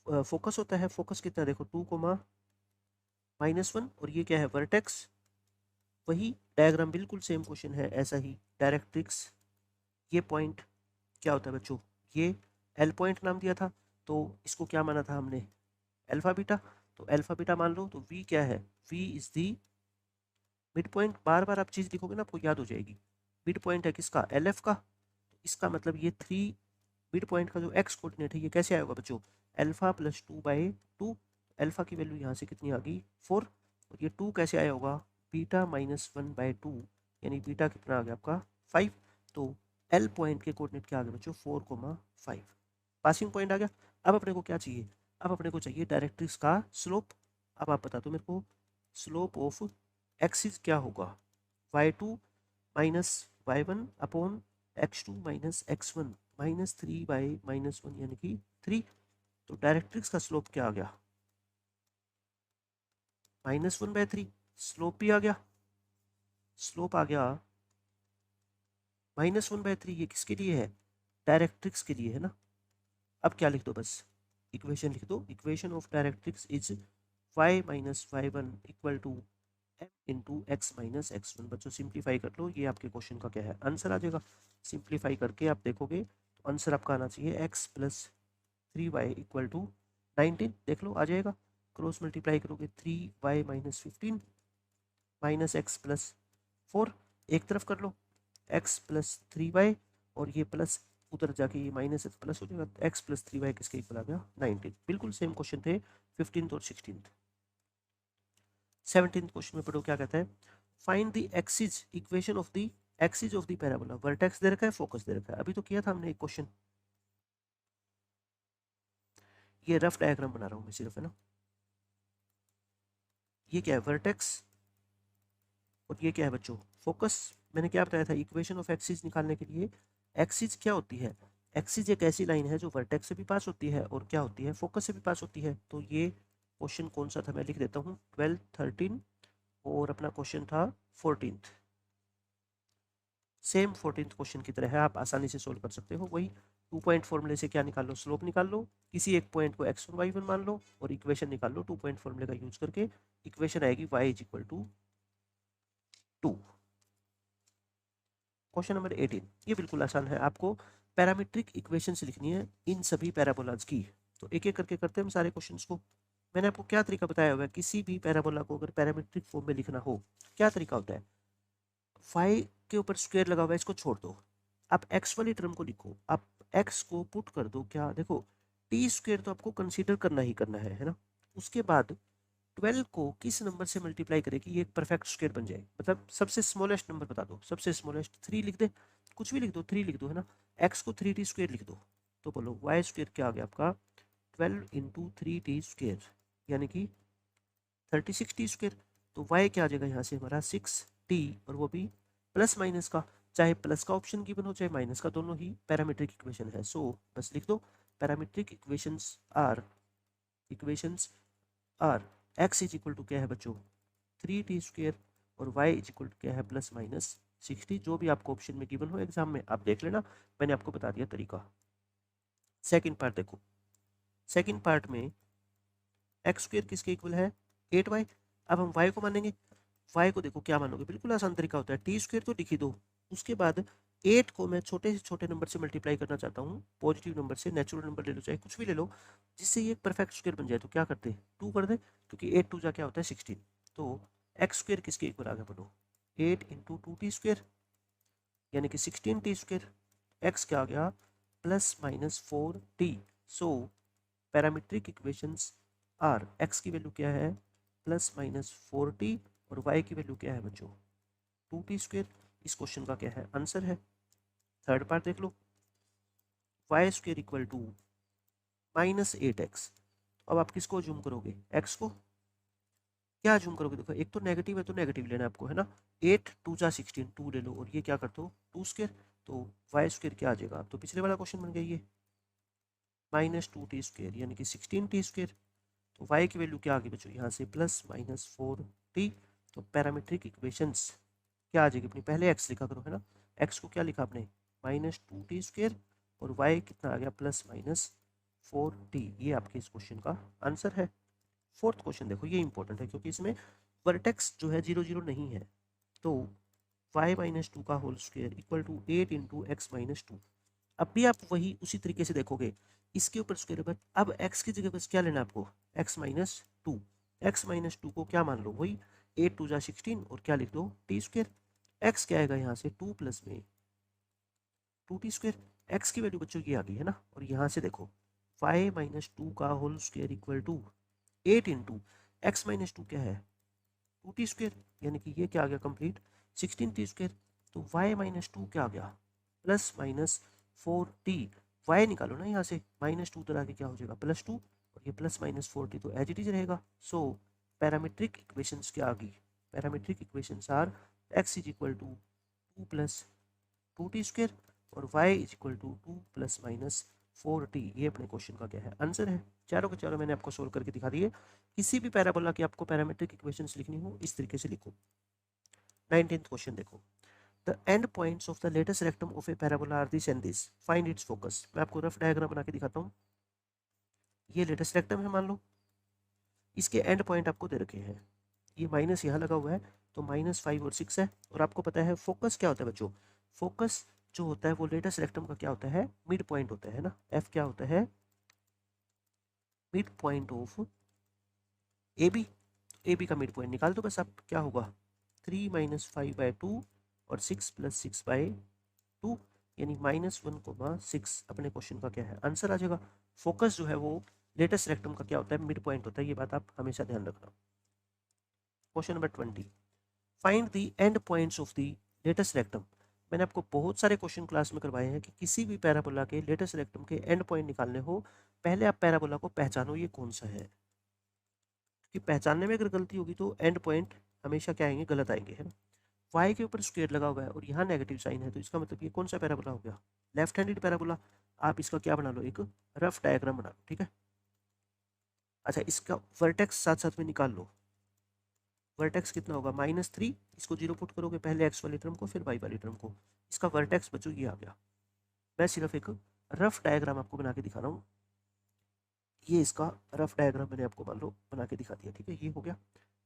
फोकस होता है। फोकस कितना देखो 2, -1, और ये क्या है वर्टेक्स। वही डायग्राम बिल्कुल सेम क्वेश्चन है, ऐसा ही डायरेक्ट्रिक्स। ये पॉइंट क्या होता है बच्चों, ये एल पॉइंट नाम दिया था, तो इसको क्या माना था हमने, अल्फा बीटा। तो अल्फा बीटा मान लो, तो वी क्या है, V is the midpoint. बार बार आप चीज लिखोगे ना आपको याद हो जाएगी। मिड पॉइंट है किसका, एल एफ का। तो इसका मतलब ये 3 मिड पॉइंट का जो एक्स कोऑर्डिनेट है ये कैसे आएगा बच्चों, अल्फा प्लस 2/2। अल्फा की वैल्यू यहाँ से कितनी आ गई 4, और ये 2 कैसे आया होगा, बीटा -1/2, यानी बीटा कितना आ गया आपका 5। तो एल पॉइंट के कोऑर्डिनेट क्या आ गए बच्चों 4,5। पासिंग पॉइंट आ गया। अब अपने को क्या चाहिए, अब अपने को चाहिए डायरेक्ट्रिक्स का स्लोप। अब आप बता दो मेरे को, स्लोप ऑफ एक्सिस क्या होगा, y2 minus y1 upon x2 minus x1 -3/-1 यानी कि 3। तो डायरेक्ट्रिक्स का स्लोप क्या आ गया, -1/3। स्लोप भी आ गया, स्लोप आ गया -1/3। ये किसके लिए है, डायरेक्ट्रिक्स के लिए है ना। अब क्या लिख दो, बस इक्वेशन लिख दो। Equation of directrix is y minus y1 equal to m into x minus x1। बच्चों सिंप्लीफाई कर लो, ये आपके क्वेश्चन का क्या है आंसर आ जाएगा। सिंप्लीफाई करके आप देखोगे तो आंसर आपका आना चाहिए x plus 3y equal to 19। देख लो आ जाएगा। क्रॉस मल्टीप्लाई करोगे 3y minus 15 minus x plus 4। एक तरफ कर लो x प्लस 3y, और ये प्लस उधर जाके ये माइनस प्लस हो जाएगा। x प्लस 3y किसके इक्वल आ गया 19। बिल्कुल सेम क्वेश्चन थे 15th और 16th। 17th क्वेश्चन में पढ़ो क्या कहता है, find the axis equation of the axis of the parabola. Vertex दे रखा है, फोकस दे रखा है। अभी तो किया था हमने एक क्वेश्चन। ये रफ डायग्राम बना रहा हूं मैं सिर्फ, है ना। ये क्या है वर्टेक्स, और ये क्या है बच्चों फोकस। मैंने क्या बताया था, इक्वेशन ऑफ एक्सिस निकालने के लिए एक्सिस क्या होती है, एक्सिस एक ऐसी लाइन है जो वर्टेक्स से भी पास होती है और क्या होती है फोकस से भी पास होती है। तो ये क्वेश्चन कौन सा था मैं लिख देता हूँ, 12, 13, और अपना क्वेश्चन था 14th। सेम 14th क्वेश्चन की तरह है, आप आसानी से सोल्व कर सकते हो। वही 2 पॉइंट फॉर्मूले से क्या निकाल लो, स्लोप निकाल लो। किसी एक पॉइंट को x1 y1 मान लो और इक्वेशन निकाल लो 2 पॉइंट फॉर्मूले का यूज करके। इक्वेशन आएगी y is equal to 2। Question number 18, ये बिल्कुल आसान है। आपको पैरामीट्रिक इक्वेशन से लिखनी है इन सभी पैराबोलाज की। तो एक एक करके करते हैं हम सारे क्वेश्चंस को। मैंने आपको क्या तरीका बताया हुआ है, किसी भी पैराबोला को अगर पैरामीट्रिक फॉर्म में लिखना हो क्या तरीका होता है, फाइव के ऊपर स्क्वायर लगा हुआ है इसको छोड़ दो, आप एक्स वाली टर्म को लिखो, आप एक्स को पुट कर दो। क्या देखो, टी स्क्वायर तो आपको कंसीडर करना ही करना है ना। उसके बाद 12 को किस नंबर से मल्टीप्लाई करे कि ये एक परफेक्ट स्क्वायर बन जाए, मतलब सबसे स्मॉलेस्ट नंबर बता दो। सबसे स्मॉलेस्ट 3 लिख दे, कुछ भी लिख दो, 3 लिख दो, है ना। एक्स को 3t स्क्वायर लिख दो, तो बोलो वाई स्क्वायर क्या आ गया आपका 12 इंटू 3t स्क्वायर, यानी कि 36t स्क्वायर। तो वाई क्या आ जाएगा यहाँ से हमारा 6t, और वो भी प्लस माइनस का, चाहे प्लस का ऑप्शन गिवन हो चाहे माइनस का, दोनों ही पैरामीट्रिक इक्वेशन है। सो बस लिख दो parametric equations are x is equal to क्या है बच्चों 3t स्क्वायर, और वाई इज इक्वल टू क्या है +/60। जो भी आपको ऑप्शन में गिवन हो एग्जाम में आप देख लेना, मैंने आपको बता दिया तरीका। सेकंड पार्ट देखो, सेकंड पार्ट में एक्स स्क्वायर किसके इक्वल है 8y। अब हम y को मानेंगे, y को देखो क्या मानोगे, बिल्कुल आसान तरीका होता है, टी स्क्वायर तो लिख ही दो। उसके बाद 8 को मैं छोटे से छोटे नंबर से मल्टीप्लाई करना चाहता हूँ, पॉजिटिव नंबर से, नेचुरल नंबर ले लो चाहे कुछ भी ले लो, जिससे ये एक परफेक्ट स्क्वायर बन जाए। तो क्या करते 2 कर दे, क्योंकि 8 2 जा क्या होता है 16। तो एक्स स्क्वायर किसके इक्वल आ गया बोलो 8 इंटू 2t स्क्वायर, यानी कि 16t स्क्वायर। एक्स क्या आ गया +/4t। So parametric equations are x की वैल्यू क्या है +/4t, और वाई की वैल्यू क्या है बच्चों 2t स्क्वायर। इस क्वेश्चन का क्या है आंसर है। थर्ड पार्ट देख लो, Y square equal to -8x। अब आप किसको जूम करोगे, एक्स को। क्या जूम करोगे, देखो एक तो नेगेटिव है तो नेगेटिव लेना है आपको, है ना। 8 2 जा 16, 2 ले लो, और ये क्या कर दो 2 स्क्वायर। तो वाई स्क्वायर क्या आ जाएगा, तो पिछले वाला क्वेश्चन बन गया ये -2t स्क्वायर, यानी कि 16t स्क्वायर। तो y की वैल्यू क्या आ गई बच्चों यहाँ से प्लस माइनस 4t। तो पैरामीट्रिक इक्वेशंस क्या आ जाएगी अपनी, पहले x लिखा करो है ना, x को क्या लिखा आपने माइनस 2t² और y कितना आ गया प्लस माइनस 4t। ये आपके इस क्वेश्चन का आंसर है। फोर्थ क्वेश्चन देखो, ये इंपॉर्टेंट है क्योंकि इसमें वर्टेक्स जो है 0 0 नहीं है। तो y माइनस 2 का whole square equal to 8 into x minus 2। अब भी आप वही उसी तरीके से देखोगे, इसके ऊपर स्क्वायर, बट अब x की जगह बस क्या लेना आपको x माइनस 2। एक्स माइनस 2 को क्या मान लो, वही 8 2 जा 16 और क्या लिख दो t²। x क्या आएगा यहाँ से 2 प्लस में 2t²। x की वैल्यू बच्चों की आ गई है ना, और यहाँ से देखो y माइनस 2 का whole square equal to 8 into x minus 2 क्या है 2t², यानी कि ये क्या आ गया कंप्लीट 16t²। तो y माइनस 2 क्या आ गया प्लस माइनस 4t। y निकालो ना यहाँ से, माइनस 2 तरह के क्या हो जाएगा प्लस 2 और ये प्लस माइनस 4t तो एज इट इज रहेगा। सो पैरामीट्रिक इक्वेशंस क्या आ गई, parametric equations are x is equal to 2 plus 2t² और y is equal to 2 plus minus 4t। ये अपने क्वेश्चन का क्या है आंसर है। चारों के चारों मैंने आपको सोल्व करके दिखा दिए। किसी भी पैराबोला की आपको पैरामीट्रिक इक्वेशंस लिखनी हो इस तरीके से लिखो। 19th क्वेश्चन देखो, the end points of the latus rectum of a parabola are this and this, find its focus. मैं आपको रफ डायग्राम बना के दिखाता हूँ। ये लेटेस्ट रेक्टम है मान लो, इसके एंड पॉइंट आपको दे रखे हैं, ये माइनस यहाँ लगा हुआ है तो -5 और 6 है। और आपको पता है फोकस क्या होता है बच्चों, फोकस जो होता है वो लेटेस्ट रेक्टम का क्या होता है मिड पॉइंट होता है ना। एफ क्या होता है mid point of A B. A B का मिड पॉइंट निकाल दो बस आप, क्या होगा 3 माइनस 5/2 और 6 प्लस 6/2 यानी -1,6 अपने क्वेश्चन का क्या है आंसर आ जाएगा। फोकस जो है वो लेटेस्ट रेक्टम का क्या होता है मिड पॉइंट होता है, ये बात आप हमेशा ध्यान रखना। Question number 20, find the end points of the latus rectum. मैंने आपको बहुत सारे क्वेश्चन क्लास में करवाए हैं कि किसी भी पैराबोला के लेटेस्ट रेक्टम के एंड पॉइंट निकालने हो, पहले आप पैराबोला को पहचानो ये कौन सा है, कि पहचानने में अगर गलती होगी तो एंड पॉइंट हमेशा क्या आएंगे गलत आएंगे, है ना। वाई के ऊपर स्क्वायर लगा हुआ है और यहाँ नेगेटिव साइन है, तो इसका मतलब ये कौन सा पैराबोला हो गया लेफ्ट हैंडेड पैराबोला। आप इसका क्या बना लो एक रफ डायग्राम बना लो, ठीक है। अच्छा इसका वर्टेक्स साथ साथ में निकाल लो, वर्टेक्स कितना होगा -3, इसको 0 पुट करोगे पहले x वाली टर्म को फिर y वाली टर्म को, इसका वर्टेक्स बच्चों ये आ गया। मैं सिर्फ एक रफ डायग्राम आपको बना के दिखा रहा हूँ, ये इसका रफ डायग्राम मैंने आपको मान लो बना के दिखा दिया, ठीक है, ये हो गया।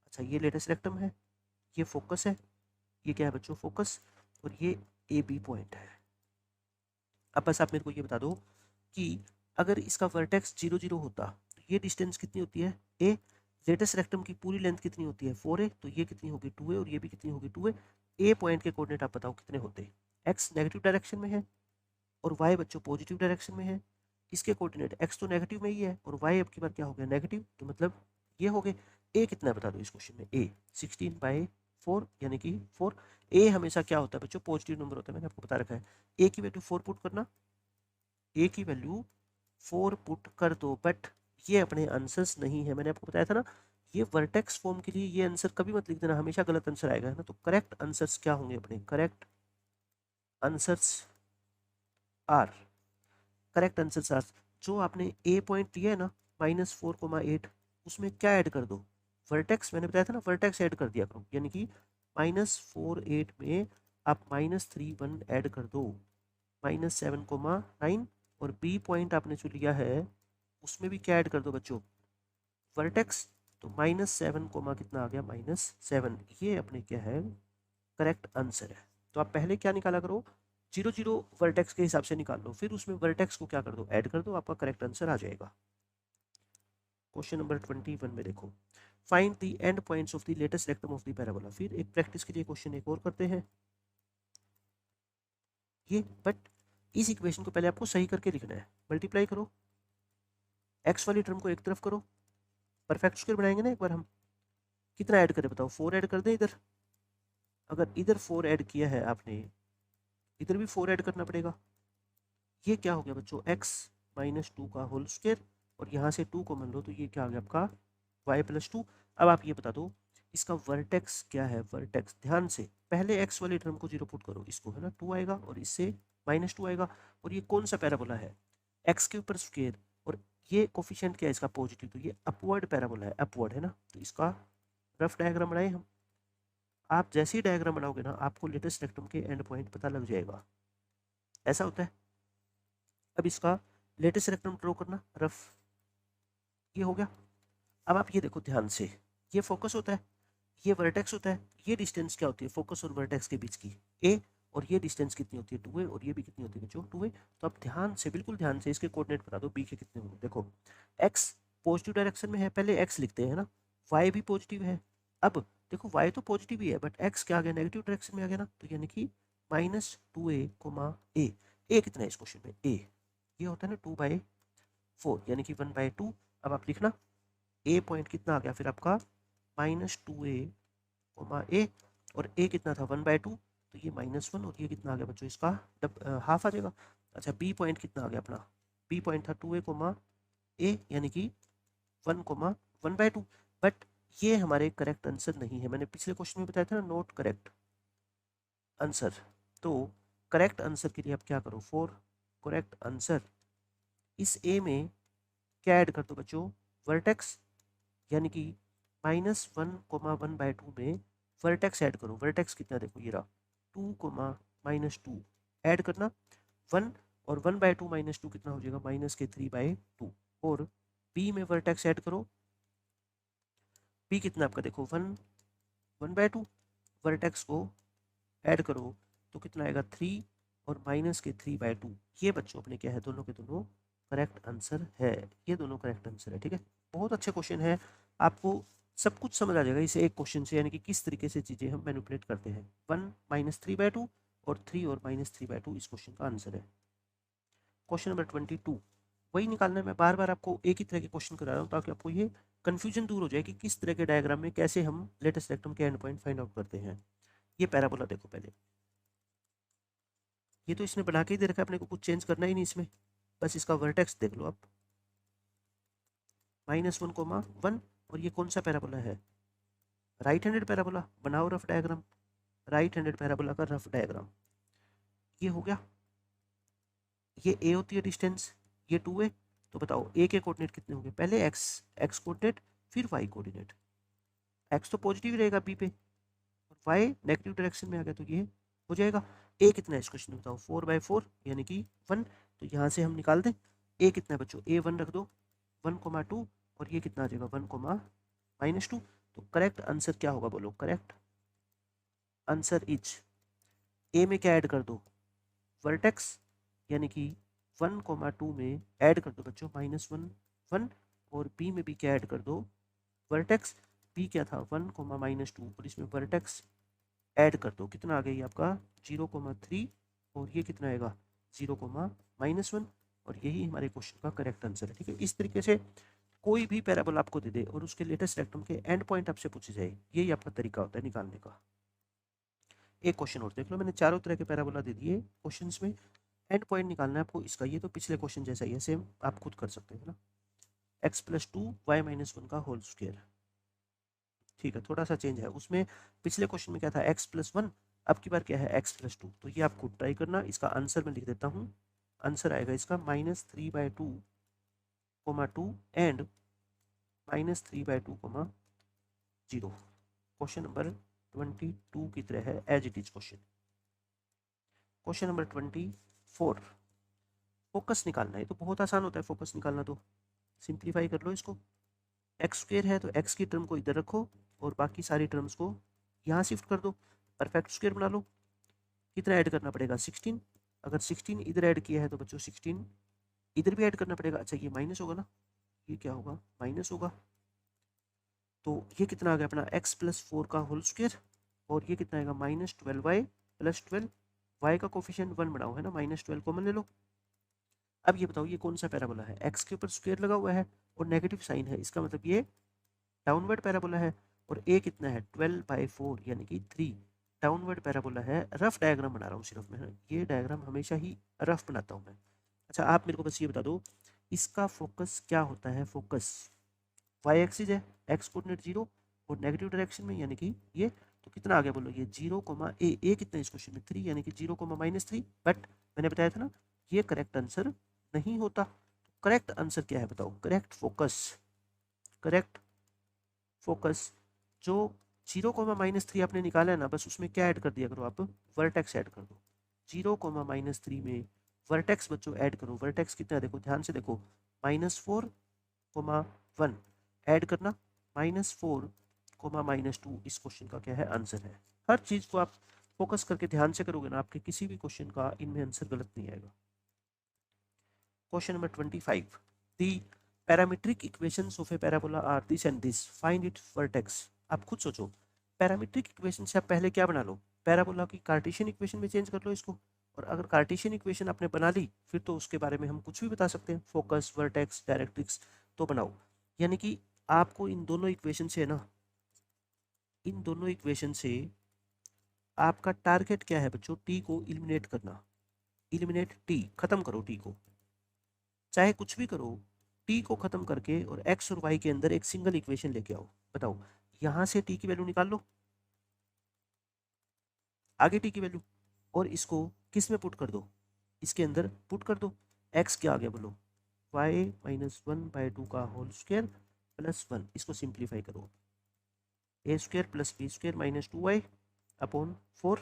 अच्छा ये लेटेस्ट रेक्टम है, ये फोकस है, ये क्या है बच्चों फोकस, और ये ए बी पॉइंट है। अब बस आप मेरे को ये बता दो कि अगर इसका वर्टेक्स 0 0 होता तो ये डिस्टेंस कितनी होती है ए, लेटेस्ट रेक्टम की पूरी लेंथ कितनी होती है 4a, तो ये कितनी होगी 2a और ये भी कितनी होगी 2a। ए पॉइंट के कोऑर्डिनेट आप बताओ कितने होते, एक्स नेगेटिव डायरेक्शन में है और वाई बच्चों पॉजिटिव डायरेक्शन में है। इसके कोऑर्डिनेट एक्स तो नेगेटिव में ही है और वाई अब की बार क्या हो गया नेगेटिव, तो मतलब ये हो गए। ए कितना है बता दो इस क्वेश्चन में, ए 16/4 यानी कि 4। ए हमेशा क्या होता है बच्चों पॉजिटिव नंबर होता है, मैंने आपको बता रखा है। ए की वैल्यू 4 पुट करना, ए की वैल्यू 4 पुट कर दो, बट ये अपने आंसर्स नहीं है, मैंने आपको बताया था ना ये वर्टेक्स फॉर्म के लिए ये आंसर कभी मत लिख देना, हमेशा गलत आंसर आएगा, है ना। तो करेक्ट आंसर्स क्या होंगे अपने, correct answers are, correct answers are जो आपने ए पॉइंट लिया है ना -4,8, उसमें क्या ऐड कर दो वर्टेक्स, मैंने बताया था ना वर्टेक्स ऐड कर दिया करो, यानी कि -48 में आप -31 ऐड कर दो, -7,9। और बी पॉइंट आपने जो लिया है उसमें भी क्या ऐड कर दो बच्चों वर्टेक्स, तो -7 कितना आ गया -7। ये अपने क्या है करेक्ट आंसर है। तो आप पहले क्या निकाला करो 0 0 वर्टेक्स के हिसाब से निकाल लो, फिर उसमें वर्टेक्स को क्या कर दो ऐड कर दो, आपका करेक्ट आंसर आ जाएगा। क्वेश्चन नंबर 21 में देखो, find the end points of the latus rectum of the parabola. फिर एक प्रैक्टिस के लिए क्वेश्चन एक और करते हैं ये, बट इस इक्वेशन को पहले आपको सही करके लिखना है। मल्टीप्लाई करो, एक्स वाली टर्म को एक तरफ करो, परफेक्ट स्क्वायर बनाएंगे ना एक बार हम, कितना ऐड करें बताओ 4 ऐड कर दें इधर, अगर इधर 4 ऐड किया है आपने इधर भी 4 ऐड करना पड़ेगा। ये क्या हो गया बच्चों x-2 का होल स्क्वायर और यहाँ से 2 को मान लो तो ये क्या आ गया आपका y+2। अब आप ये बता दो इसका वर्टेक्स क्या है, वर्टेक्स ध्यान से पहले x वाली टर्म को 0 पुट करो, इसको है ना 2 आएगा और इससे -2 आएगा। और ये कौन सा पैराबोला है x के ऊपर स्क्वायर और ये कोफिशिएंट क्या है इसका, पॉजिटिव, तो ये अपवर्ड पैराबोला है, अपवर्ड है ना, तो इसका रफ डायग्राम बनाए हम। आप जैसे ही डायग्राम बनाओगे ना आपको लेटेस्ट रेक्टम के एंड पॉइंट पता लग जाएगा, ऐसा होता है। अब इसका लेटेस्ट रेक्टम ड्रॉ करना रफ, ये हो गया। अब आप ये देखो ध्यान से, ये फोकस होता है, ये वर्टेक्स होता है, ये डिस्टेंस क्या होती है फोकस और वर्टेक्स के बीच की, ए, और ये डिस्टेंस कितनी होती है 2a, और ये भी कितनी होती है बच्चों 2a। तो आप ध्यान से, बिल्कुल ध्यान से इसके कोऑर्डिनेट बता दो बी के कितने होंगे। देखो x पॉजिटिव डायरेक्शन में है, पहले x लिखते हैं ना, y भी पॉजिटिव है। अब देखो y तो पॉजिटिव ही है बट x क्या आ गया, नेगेटिव डायरेक्शन में आ गया ना, तो यानी कि -2a, ए कितना है इस क्वेश्चन में, a ये होता है ना 2/4 यानी कि 1/2। अब आप लिखना a पॉइंट कितना आ गया फिर आपका -2a, ए, और ए कितना था 1/2, तो ये -1, और ये कितना आ गया बच्चों इसका हाफ आ जाएगा। अच्छा बी पॉइंट कितना आ गया अपना, बी पॉइंट था 2a, ए यानी कि 1,1/2। बट ये हमारे करेक्ट आंसर नहीं है, मैंने पिछले क्वेश्चन में बताया था ना, नॉट करेक्ट आंसर। तो करेक्ट आंसर के लिए आप क्या करो, फॉर करेक्ट आंसर इस ए में क्या ऐड कर दो बच्चों, वर्टेक्स, यानी कि -1,1/2 में वर्टेक्स ऐड करो। वर्टेक्स कितना देखो ये रहा 2, ऐड करना 1, और 1/2 -2 कितना हो जाएगा, -3/2। और बी में वर्टेक्स ऐड करो, बी कितना आपका देखो 1/2, वर्टेक्स को ऐड करो तो कितना आएगा 3, और -3/2। ये बच्चों अपने क्या है, दोनों के दोनों करेक्ट आंसर है, ये दोनों करेक्ट आंसर है। ठीक है, बहुत अच्छे क्वेश्चन है, आपको सब कुछ समझ आ जाएगा इसे एक क्वेश्चन से, यानी कि किस तरीके से चीज़ें हम मैनिपुलेट करते हैं। 1 -3/2 और 3 और -3/2 इस क्वेश्चन का आंसर है। क्वेश्चन नंबर 22 वही निकालना है, मैं बार बार आपको एक ही तरह के क्वेश्चन करा रहा हूँ ताकि आपको ये कंफ्यूजन दूर हो जाए कि किस तरह के डायग्राम में कैसे हम लेटेस्ट रेक्टम के एंड पॉइंट फाइंड आउट करते हैं। ये पैराबोला देखो पहले, ये तो इसने बना के ही दे रखा है, अपने को कुछ चेंज करना ही नहीं इसमें, बस इसका वर्टेक्स देख लो आप, -1,1, और ये कौन सा पैराबोला है, राइट हैंडेड पैराबोला। बनाओ rough diagram, right handed parabola का रफ डायग्राम, ये हो गया। ये ए होती है डिस्टेंस, ये 2a, तो बताओ ए के कोऑर्डिनेट कितने होंगे, पहले एक्स कोऑर्डिनेट फिर वाई कोऑर्डिनेट। एक्स तो पॉजिटिव ही रहेगा बी पे, और वाई नेगेटिव डायरेक्शन में आ गया तो ये हो जाएगा। ए कितना है इस क्वेश्चन में बताओ, 4/4 यानी कि 1, तो यहाँ से हम निकाल दें ए कितना है बच्चों, ए 1 रख दो, 1,2, और ये कितना आ जाएगा 1,-2। तो करेक्ट आंसर क्या होगा बोलो, करेक्ट आंसर इज, ए में क्या ऐड कर दो, वर्टेक्स, यानी कि 1,2 में ऐड कर दो बच्चों -1, और बी में भी क्या ऐड कर दो, वर्टेक्स, बी क्या था 1,-2, और इसमें वर्टेक्स ऐड कर दो, कितना आ गया ये आपका 0,3, और ये कितना आएगा 0,-1, और यही हमारे क्वेश्चन का करेक्ट आंसर है। ठीक है, इस तरीके से कोई भी पैराबोला आपको दे दे और उसके लेटेस्ट रेक्टम के एंड पॉइंट आपसे पूछे जाए, यही आपका तरीका होता है निकालने का। एक क्वेश्चन और देख लो, मैंने चारों तरह के पैराबोला दे दिए क्वेश्चंस में, एंड पॉइंट निकालना है आपको इसका। ये तो पिछले क्वेश्चन जैसा ही है, सेम आप खुद कर सकते हो ना, x+2 y-1 का होल स्क्वायर। ठीक है, थोड़ा सा चेंज है उसमें, पिछले क्वेश्चन में क्या था x+1, अब की बार क्या है x+2। तो ये आप खुद ट्राई करना, इसका आंसर मैं लिख देता हूँ, आंसर आएगा इसका -3/2, 2 एंड -3/2, 0। क्वेश्चन नंबर 22 की तरह है as it is question. Question number 24, focus निकालना है, तो बहुत आसान होता है फोकस निकालना, तो सिंप्लीफाई कर लो इसको। एक्स स्क्वेयर है तो एक्स की टर्म को इधर रखो और बाकी सारी टर्म्स को यहाँ शिफ्ट कर दो, परफेक्ट स्क्वेयर बना लो। कितना ऐड करना पड़ेगा 16, अगर 16 इधर ऐड किया है तो बच्चों 16 इधर भी ऐड करना पड़ेगा। अच्छा ये माइनस होगा ना, ये क्या होगा माइनस होगा, तो ये कितना आ गया अपना x+4 का होल स्क्वेयर, और ये कितना आएगा -12y+12, y का कोफिशिएंट 1 बनाओ है ना, -12 कॉमन ले लो। अब ये बताओ ये कौन सा पैराबोला है, x के ऊपर स्क्वायर लगा हुआ है और नेगेटिव साइन है, इसका मतलब ये डाउनवर्ड पैराबोला है। और a कितना है 12/4 यानी कि 3, डाउनवर्ड पैराबोला है। रफ डायग्राम बना रहा हूँ सिर्फ मैं, ये डायग्राम हमेशा ही रफ बनाता हूँ मैं। अच्छा आप मेरे को बस ये बता दो इसका फोकस क्या होता है, फोकस वाई एक्सिस है, एक्स कोऑर्डिनेट 0 और नेगेटिव डायरेक्शन में, यानी कि ये, तो कितना आ गया बोलो ये 0, ए कितना है इस क्वेश्चन में 3, यानी कि 0, -3। बट मैंने बताया था ना ये करेक्ट आंसर नहीं होता, करेक्ट आंसर क्या है बताओ, करेक्ट फोकस, करेक्ट फोकस जो 0, -3 आपने निकाला है ना, बस उसमें क्या ऐड कर दिया करो आप, वर्टेक्स ऐड कर दो। 0, -3 में वर्टेक्स बच्चों ऐड करो। वर्टेक्स कितना है देखो, ध्यान से देखो, -4, 1 ऐड करना, -4, -2 इस क्वेश्चन का क्या है आंसर है। हर चीज को आप फोकस करके ध्यान से करोगे ना, आपके किसी भी क्वेश्चन का इनमें आंसर गलत नहीं आएगा। Question number 25, the parametric equations of a parabola are this and this, find it vertex. आप खुद सोचो, पैरामीट्रिक इक्वेशन से आप पहले क्या बना लो, पैराबोला की कार्टेशियन इक्वेशन में चेंज कर लो इसको। और अगर कार्टेशियन इक्वेशन आपने बना ली, फिर तो उसके बारे में हम कुछ भी बता सकते हैं, फोकस, वर्टेक्स, डायरेक्ट्रिक्स तो बनाओ। यानी कि आपको इन दोनों इक्वेशन से ना, इन दोनों इक्वेशन से आपका टारगेट क्या है बच्चों, टी को इलिमिनेट करना। इलिमिनेट टी, खत्म करो टी को, चाहे कुछ भी करो, टी को खत्म करके और एक्स और वाई के अंदर एक सिंगल इक्वेशन लेके आओ। बताओ, यहां से टी की वैल्यू निकाल लो, आगे टी की वैल्यू, और इसको किस में पुट कर दो, इसके अंदर पुट कर दो। एक्स क्या आ गया बोलो, वाई -1/2 का होल स्क्वायर प्लस 1, इसको सिंप्लीफाई करो, a² + b² -2y upon 4।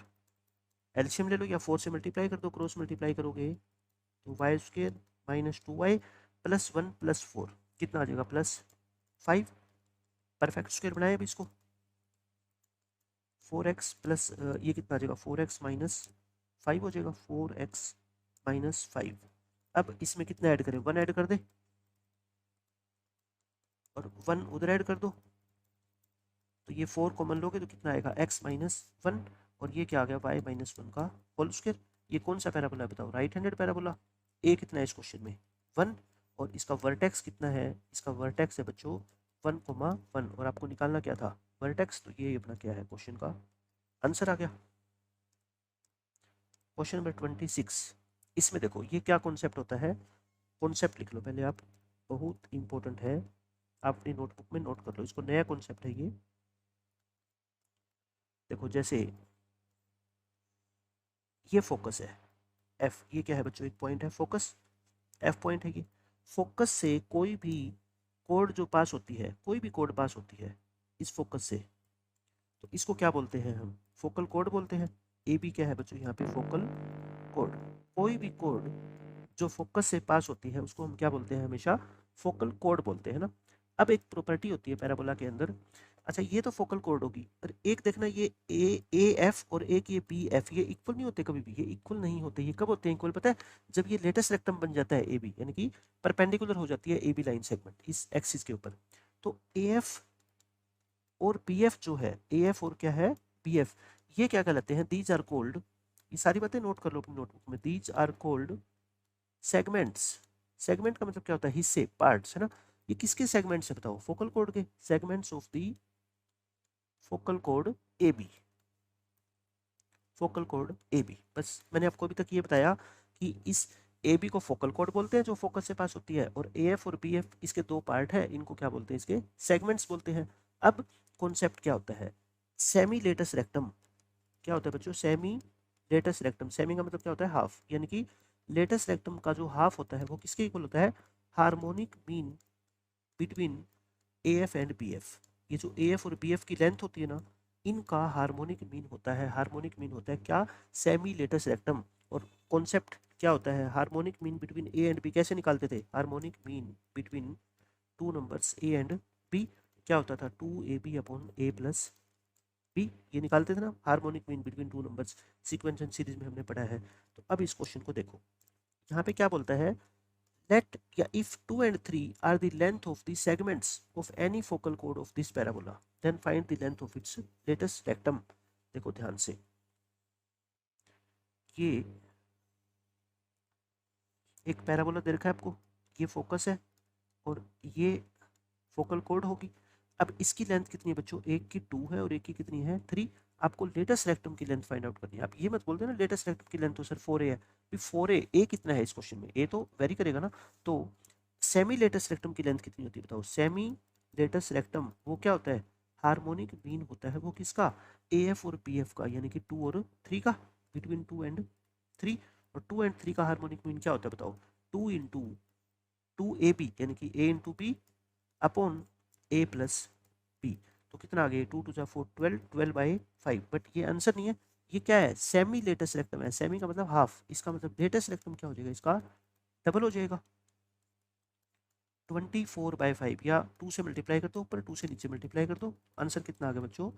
LCM ले लो या 4 से मल्टीप्लाई कर दो, क्रॉस मल्टीप्लाई करोगे तो y² -2y + 1 + 4 कितना आ जाएगा, +5। परफेक्ट स्क्वायर बनाए अब इसको, 4x प्लस ये कितना आ जाएगा, 4x - 5 हो जाएगा, 4x - 5। अब इसमें कितना ऐड करें, 1 ऐड कर दे और 1 उधर ऐड कर दो, तो ये 4 कॉमन लोगे तो कितना आएगा, x - 1, और ये क्या आ गया, y - 1 का होल स्क्वायर। ये कौन सा पैराबोला है बताओ, राइट हैंडेड पैराबोला। ए कितना है इस क्वेश्चन में, 1, और इसका वर्टेक्स कितना है, इसका वर्टेक्स है बच्चों 1, 1, और आपको निकालना क्या था, वर्टेक्स। तो ये अपना क्या है, क्वेश्चन का आंसर आ गया। क्वेश्चन नंबर 26, इसमें देखो ये क्या कॉन्सेप्ट होता है, कॉन्सेप्ट लिख लो पहले आप, बहुत इंपॉर्टेंट है, आप अपनी नोटबुक में नोट कर लो इसको, नया कॉन्सेप्ट है ये। देखो जैसे ये फोकस है, एफ, ये क्या है बच्चों, एक पॉइंट है फोकस, एफ पॉइंट है ये। फोकस से कोई भी कोड जो पास होती है, कोई भी कोड पास होती है इस फोकस से, तो इसको क्या बोलते हैं हम, फोकल कोड बोलते हैं। ए बी क्या है बच्चों यहाँ पे, फोकल कोड। कोई भी कोड जो फोकस से पास होती है उसको हम क्या बोलते हैं, हमेशा फोकल कोड बोलते हैं ना। अब एक प्रॉपर्टी होती है पैराबोला के अंदर, अच्छा ये तो फोकल कोड होगी, और एक देखना ये ए एफ और एक ये बी एफ, ये इक्वल नहीं होते कभी भी, ये इक्वल नहीं होते। ये कब होते हैं इक्वल पता है, जब ये लेटेस्ट रेक्टम बन जाता है ए बी, यानी कि परपेंडिकुलर हो जाती है ए बी लाइन सेगमेंट इस एक्सिस के ऊपर। तो ए एफ और बी एफ जो है, ए एफ और क्या है, बी एफ, ये क्या कहलाते हैं, दीज आर कॉल्ड, ये सारी बातें नोट कर लो अपनी नोटबुक में, these are called segments. Segment का मतलब क्या होता है, हिस्से, पार्ट्स, है ना। ये किसके सेगमेंट्स है बताओ, फोकल कोड के, segments of the focal code A B, focal code A B. बस मैंने आपको अभी तक ये बताया कि इस ए बी को फोकल कोड बोलते हैं जो फोकस से पास होती है, और ए एफ और बी एफ इसके दो पार्ट है, इनको क्या बोलते हैं, इसके सेगमेंट्स बोलते हैं। अब कॉन्सेप्ट क्या होता है, सेमी लेटस रेक्टम, क्या होता है बच्चों, सेमी लेटस रेक्टम। सेमी का मतलब क्या होता है, हाफ, यानी कि लेटस रेक्टम का जो हाफ होता है वो किसके इक्वल होता है, harmonic mean between A F and B F. ये जो ए एफ और बी एफ की लेंथ होती है ना, इनका हार्मोनिक मीन होता है, हार्मोनिक मीन होता है क्या, सेमी लेटस रेक्टम। और कॉन्सेप्ट क्या होता है, harmonic mean between A and B कैसे निकालते थे, harmonic mean between two numbers A and B, क्या होता था, 2ab अपॉन ए प्लस बी, ये निकालते थे ना, harmonic mean between two numbers, sequence and series में हमने पढ़ा है। तो अब इस क्वेश्चन को देखो, यहाँ पे क्या बोलता है, let या if 2 and 3 are the length of the segments of any focal chord of this parabola, then find the length of its latest rectum। देखो ध्यान से, ये एक पैराबोला दे रखा है आपको, ये फोकस है और ये फोकल कोड होगी। अब इसकी लेंथ कितनी है बच्चों, एक की 2 है और एक की कितनी है 3। आपको लेटेस्ट रेक्टम की लेंथ फाइंड आउट करनी है। आप ये मत बोल देना लेटेस्ट रेक्टम की लेंथ तो सर 4a है, 4a, ए कितना है इस क्वेश्चन में, ए तो वेरी करेगा ना। तो सेमी लेटेस्ट रेक्टम की लेंथ कितनी होती है बताओ, सेमी लेटेस्ट रेक्टम वो क्या होता है, हार्मोनिक मीन होता है वो किसका, ए एफ और पी एफ का, यानी कि 2 और 3 का, बिटवीन 2 एंड 3। और 2 एंड 3 का हार्मोनिक मीन क्या होता है बताओ, 2 इंटू 2ab यानी कि a into B upon a plus B. तो कितना आ गया, 2 टू 4 12, 12/5। बट ये आंसर नहीं है, ये क्या है, सेमी लेटेस्ट रेक्टम है। सेमी का मतलब हाफ, इसका मतलब लेटेस्ट रेक्टम क्या हो जाएगा, इसका डबल हो जाएगा। 24/5 या 2 से मल्टीप्लाई कर दो ऊपर, 2 से नीचे मल्टीप्लाई कर दो, आंसर कितना आ गया बच्चों,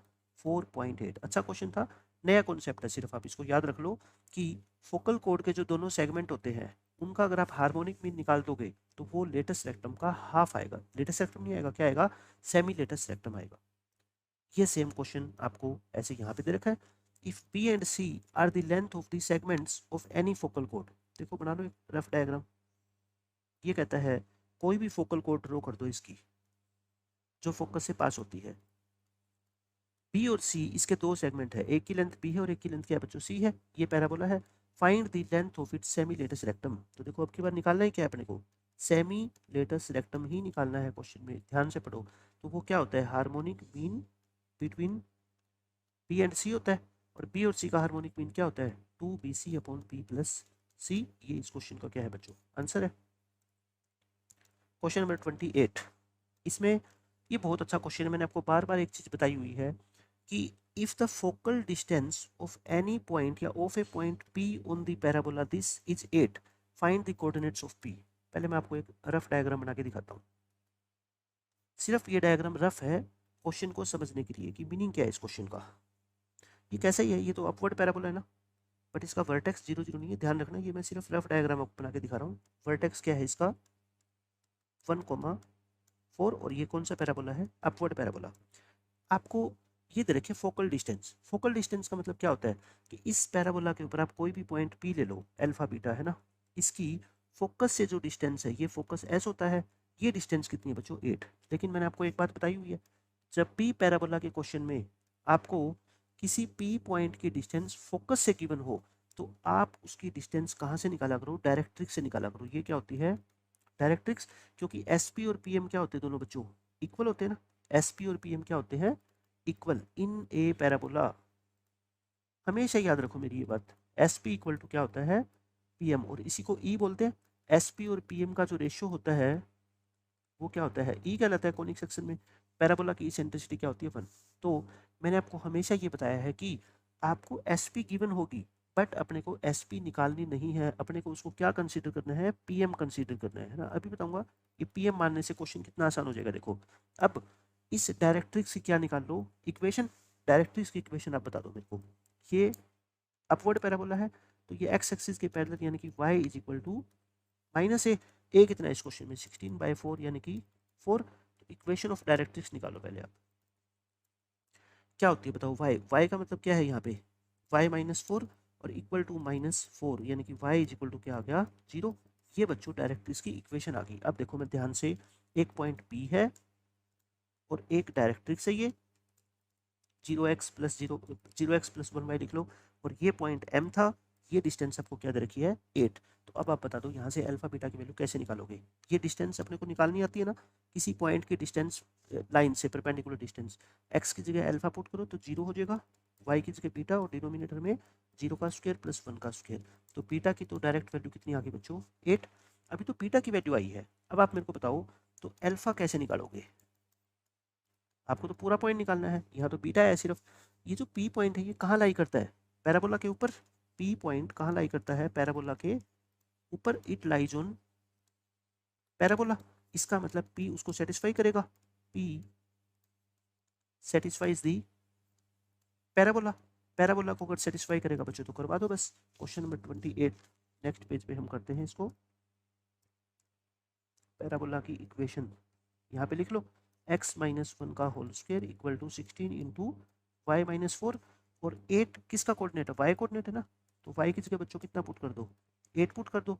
4.8। अच्छा क्वेश्चन था, नया कॉन्सेप्ट है, सिर्फ आप इसको याद रख लो कि फोकल कोड के जो दोनों सेगमेंट होते हैं उनका अगर आप हार्मोनिक मीन निकाल दोगे तो वो लेटेस्ट रेक्टम का हाफ आएगा। लेटेस्ट रेक्टम नहीं आएगा, क्या आएगा, सेमी लेटेस्ट रेक्टम आएगा। ये सेम क्वेश्चन आपको ऐसे यहाँ पे दे रखा है, if B and C are the length of the segments of any focal कोड। देखो बना लो एक रफ डायग्राम। ये कहता है कोई भी फोकल कोड ड्रॉ कर दो इसकी जो फोकस से पास होती है। बी और सी इसके दो सेगमेंट है, एक की लेंथ बी है और एक की लेंथ क्या बच्चों, सी है। ये पैराबोला है। Find the length of its semi latus rectum. तो देखो अब की बार निकालना है क्या है अपने को, सेमी लेटस रेक्टम ही निकालना है क्वेश्चन में, ध्यान से पढ़ो। तो वो क्या होता है, harmonic mean between B and C होता है, और बी और सी का हार्मोनिक मीन क्या होता है, 2bc अपॉन p प्लस सी। ये इस क्वेश्चन का क्या है बच्चों, आंसर है। क्वेश्चन नंबर 28, इसमें ये बहुत अच्छा क्वेश्चन है, मैंने आपको बार बार एक चीज बताई हुई है कि if the focal distance of any point या of a point p on the parabola this is 8, find the coordinates of p। पहले मैं आपको एक रफ डायग्राम बना के दिखाता हूँ। सिर्फ ये डायग्राम रफ है क्वेश्चन को समझने के लिए कि मीनिंग क्या है इस क्वेश्चन का। ये कैसा ही है, ये तो अपवर्ड पैराबोला है ना, बट इसका वर्टेक्स 0 0 नहीं है, ध्यान रखना। ये मैं सिर्फ रफ डायग्राम आपको बना के दिखा रहा हूँ। वर्टेक्स क्या है इसका, 1,4, और ये कौन सा पैराबोला है, अपवर्ड पैराबोला। आपको ये दे रखे फोकल डिस्टेंस। फोकल डिस्टेंस का मतलब क्या होता है कि इस पैराबोला के ऊपर आप कोई भी पॉइंट पी ले लो, अल्फा बीटा है ना, इसकी फोकस से जो डिस्टेंस है, ये फोकस एस होता है। ये डिस्टेंस कितनी है बच्चों, 8। लेकिन मैंने आपको एक बात बताई हुई है, जब भी पैराबोला के क्वेश्चन में आपको किसी पी पॉइंट की डिस्टेंस फोकस से गिवन हो तो आप उसकी डिस्टेंस कहाँ से निकाला करो, डायरेक्ट्रिक्स से निकाला करो। ये क्या होती है, डायरेक्ट्रिक्स। क्योंकि एसपी और पीएम क्या होते हैं दोनों बच्चों, इक्वल होते हैं ना। एसपी और पीएम क्या होते हैं, इक्वल इन ए पैराबोला। हमेशा याद रखो मेरी ये बात, एसपी इक्वल टू क्या होता है, पीएम, और इसी को ई बोलते हैं। एसपी और पीएम का जो रेशियो होता है वो क्या होता है, ई कहलाता है कोनिक सेक्शन में। पैराबोला की इसेंट्रिसिटी क्या होती है, 1। तो मैंने आपको हमेशा ये बताया है कि आपको एसपी गिवन होगी, बट अपने को एसपी निकालनी नहीं है, अपने को उसको क्या कंसीडर करना है, पीएम कंसीडर करना है ना। अभी बताऊंगा ये पीएम मानने से क्वेश्चन कितना आसान हो जाएगा। देखो अब इस डायरेक्ट्रिक्स की क्या निकाल लो, इक्वेशन। डायरेक्ट्रिक्स की इक्वेशन आप बता दो मेरे को। ये अपवर्ड पैराबोला है तो ये एक्स एक्सिस के पैरेलल यानी कि y is equal to -a कितना है इस क्वेश्चन में, 16/4 यानी कि 4। तो इक्वेशन ऑफ डायरेक्ट्रिक्स निकालो पहले आप, क्या होती है बताओ, y का मतलब क्या है यहाँ पे, y -4 और इक्वल टू -4 यानी कि y इज इक्वल टू क्या आ गया, 0। ये बच्चों डायरेक्ट्रिक्स की इक्वेशन आ गई। अब देखो मैं ध्यान से, एक पॉइंट P है और एक डायरेक्ट्रिक्स है, ये 0x+1y लिख लो, और ये पॉइंट M था। ये डिस्टेंस आपको क्या दे रखी है, 8। तो अब आप बता दो यहाँ से अल्फा बीटा की वैल्यू कैसे निकालोगे। ये डिस्टेंस अपने को निकालनी आती है ना, किसी पॉइंट की डिस्टेंस लाइन से परपेंडिकुलर डिस्टेंस। x की जगह अल्फा पुट करो तो 0 हो जाएगा, y की जगह बीटा, और डिनोमिनेटर में 0 का स्क्वायर प्लस 1 का स्क्वायर। तो बीटा की तो डायरेक्ट वैल्यू कितनी आ गई बच्चों, 8। अभी तो बीटा की वैल्यू आई है, अब आप मेरे को बताओ तो अल्फा कैसे निकालोगे। आपको तो पूरा पॉइंट निकालना है, यहाँ तो बीटा है सिर्फ। ये जो पी पॉइंट है ये कहाँ लाई करता है, पैराबोला के ऊपर। पी पॉइंट कहाँ लाई करता है, पैराबोला के ऊपर। It lies on parabola. इसका मतलब पी उसको सेटिस्फाई करेगा, पी सेटिस्फाइज दी पैराबोला। पैराबोला को अगर सेटिस्फाई करेगा बच्चों तो करवा दो बस। क्वेश्चन नंबर 28 नेक्स्ट पेज पे हम करते हैं इसको। पैराबोला की इक्वेशन यहाँ पे लिख लो, x-1 का whole square equal to 16 into y-4। और 8 किसका कोऑर्डिनेट है, y कोऑर्डिनेट है ना, तो y की जगह बच्चों कितना पुट कर दो, 8 पुट कर दो।